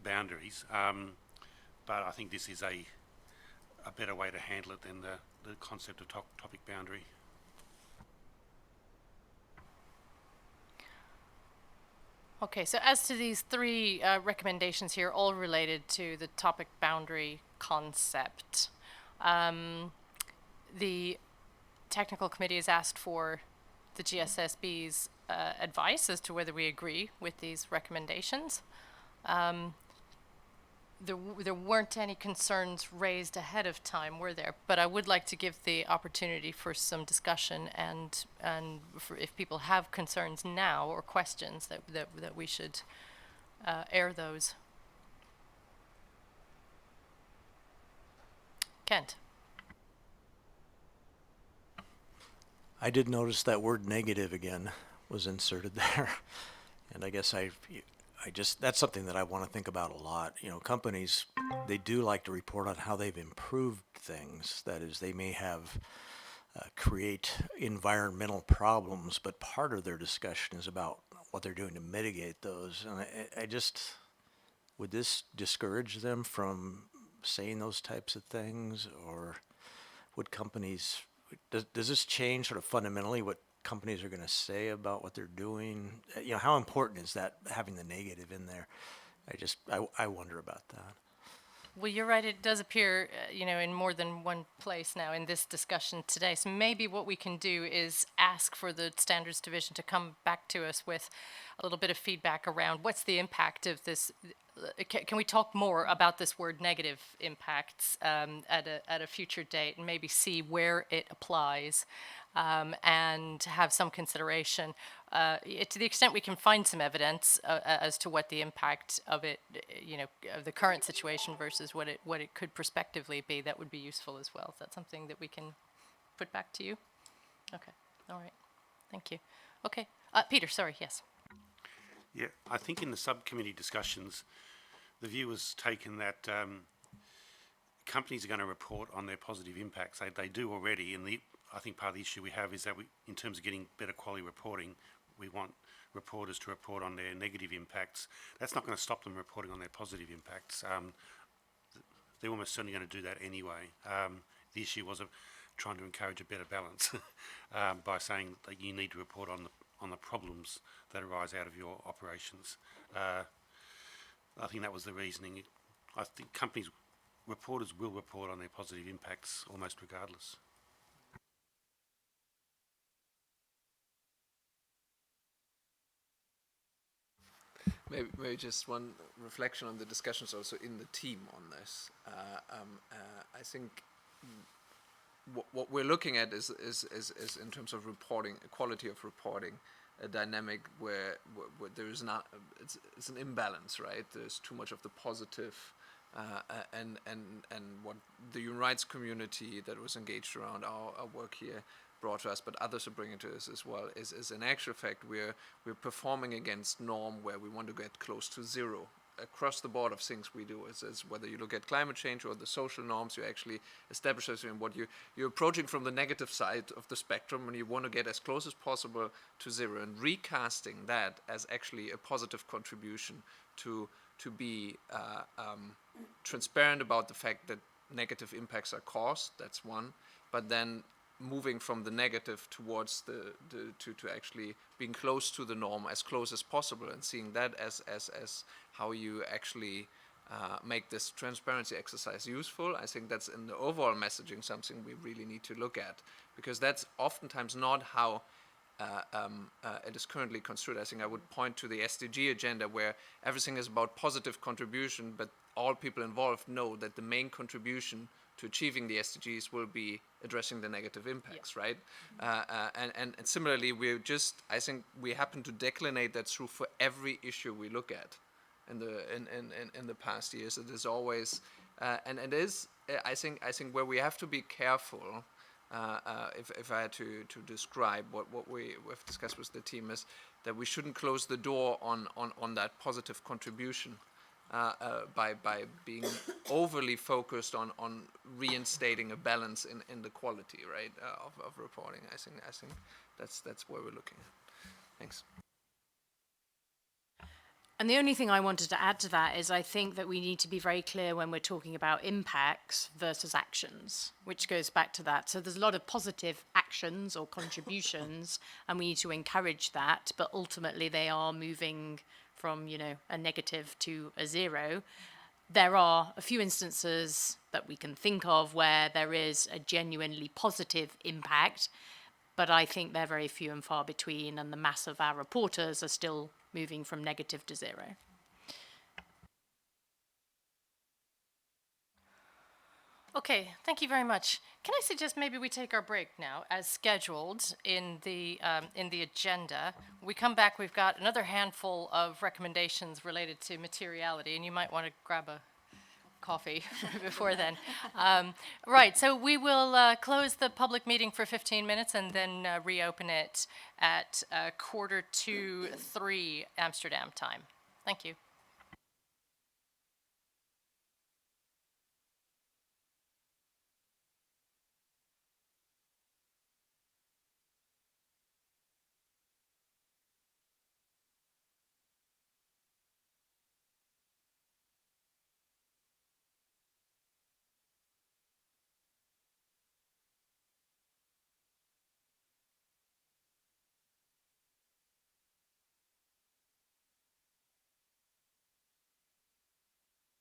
boundaries. But I think this is a better way to handle it than the concept of topic boundary. Okay, so as to these 3 recommendations here, all related to the topic boundary concept, the technical committee has asked for the GSSB's advice as to whether we agree with these recommendations. There weren't any concerns raised ahead of time, were there? But I would like to give the opportunity for some discussion, and if people have concerns now or questions, that we should air those. Kent? I did notice that word negative again was inserted there. And I guess that's something that I want to think about a lot. You know, companies, they do like to report on how they've improved things. That is, they may have create environmental problems, but part of their discussion is about what they're doing to mitigate those. And I just, would this discourage them from saying those types of things? Or would companies, does this change sort of fundamentally what companies are going to say about what they're doing? You know, how important is that, having the negative in there? I wonder about that. Well, you're right. It does appear, in more than one place now in this discussion today. So maybe what we can do is ask for the Standards Division to come back to us with a little bit of feedback around what's the impact of this. Can we talk more about this word negative impacts at a future date, and maybe see where it applies, and have some consideration to the extent we can find some evidence as to what the impact of it, of the current situation versus what it could prospectively be. That would be useful as well. Is that something that we can put back to you? Okay. All right. Thank you. Okay. Peter, sorry. Yes. Yeah, I think in the subcommittee discussions, the view was taken that companies are going to report on their positive impacts. They do already, and I think part of the issue we have is that in terms of getting better quality reporting, we want reporters to report on their negative impacts. That's not going to stop them reporting on their positive impacts. They're almost certainly going to do that anyway. The issue was trying to encourage a better balance by saying that you need to report on the problems that arise out of your operations. I think that was the reasoning. I think reporters will report on their positive impacts almost regardless. Maybe just one reflection on the discussions also in the team on this. I think what we're looking at is in terms of reporting, quality of reporting, a dynamic where there is not, it's an imbalance, right? There's too much of the positive, and what the human rights community that was engaged around our work here brought to us, but others are bringing to us as well, is in actual fact we're performing against norm where we want to get close to zero across the board of things we do. Is whether you look at climate change or the social norms, you actually establish this in what you're approaching from the negative side of the spectrum, and you want to get as close as possible to zero, and recasting that as actually a positive contribution to be transparent about the fact that negative impacts are caused. That's one, but then moving from the negative towards to actually being close to the norm, as close as possible, and seeing that as how you actually make this transparency exercise useful. I think that's in the overall messaging something we really need to look at, because that's oftentimes not how it is currently construed. I think I would point to the SDG agenda, where everything is about positive contribution, but all people involved know that the main contribution to achieving the SDGs will be addressing the negative impacts, right? And similarly, I think we happen to declinate that through for every issue we look at in the past years. It is always, and it is, I think where we have to be careful. If I had to describe what we've discussed with the team, is that we shouldn't close the door on that positive contribution by being overly focused on reinstating a balance in the quality, right, of reporting. I think that's where we're looking at. Thanks. And the only thing I wanted to add to that is I think that we need to be very clear when we're talking about impacts versus actions, which goes back to that. So there's a lot of positive actions or contributions, and we need to encourage that, but ultimately they are moving from, a negative to a zero. There are a few instances that we can think of where there is a genuinely positive impact, but I think they're very few and far between, and the mass of our reporters are still moving from negative to zero. Okay, thank you very much. Can I suggest maybe we take our break now, as scheduled in the agenda? We come back, we've got another handful of recommendations related to materiality, and you might want to grab a coffee before then. Right, so we will close the public meeting for 15 minutes and then reopen it at 2:45 Amsterdam time. Thank you.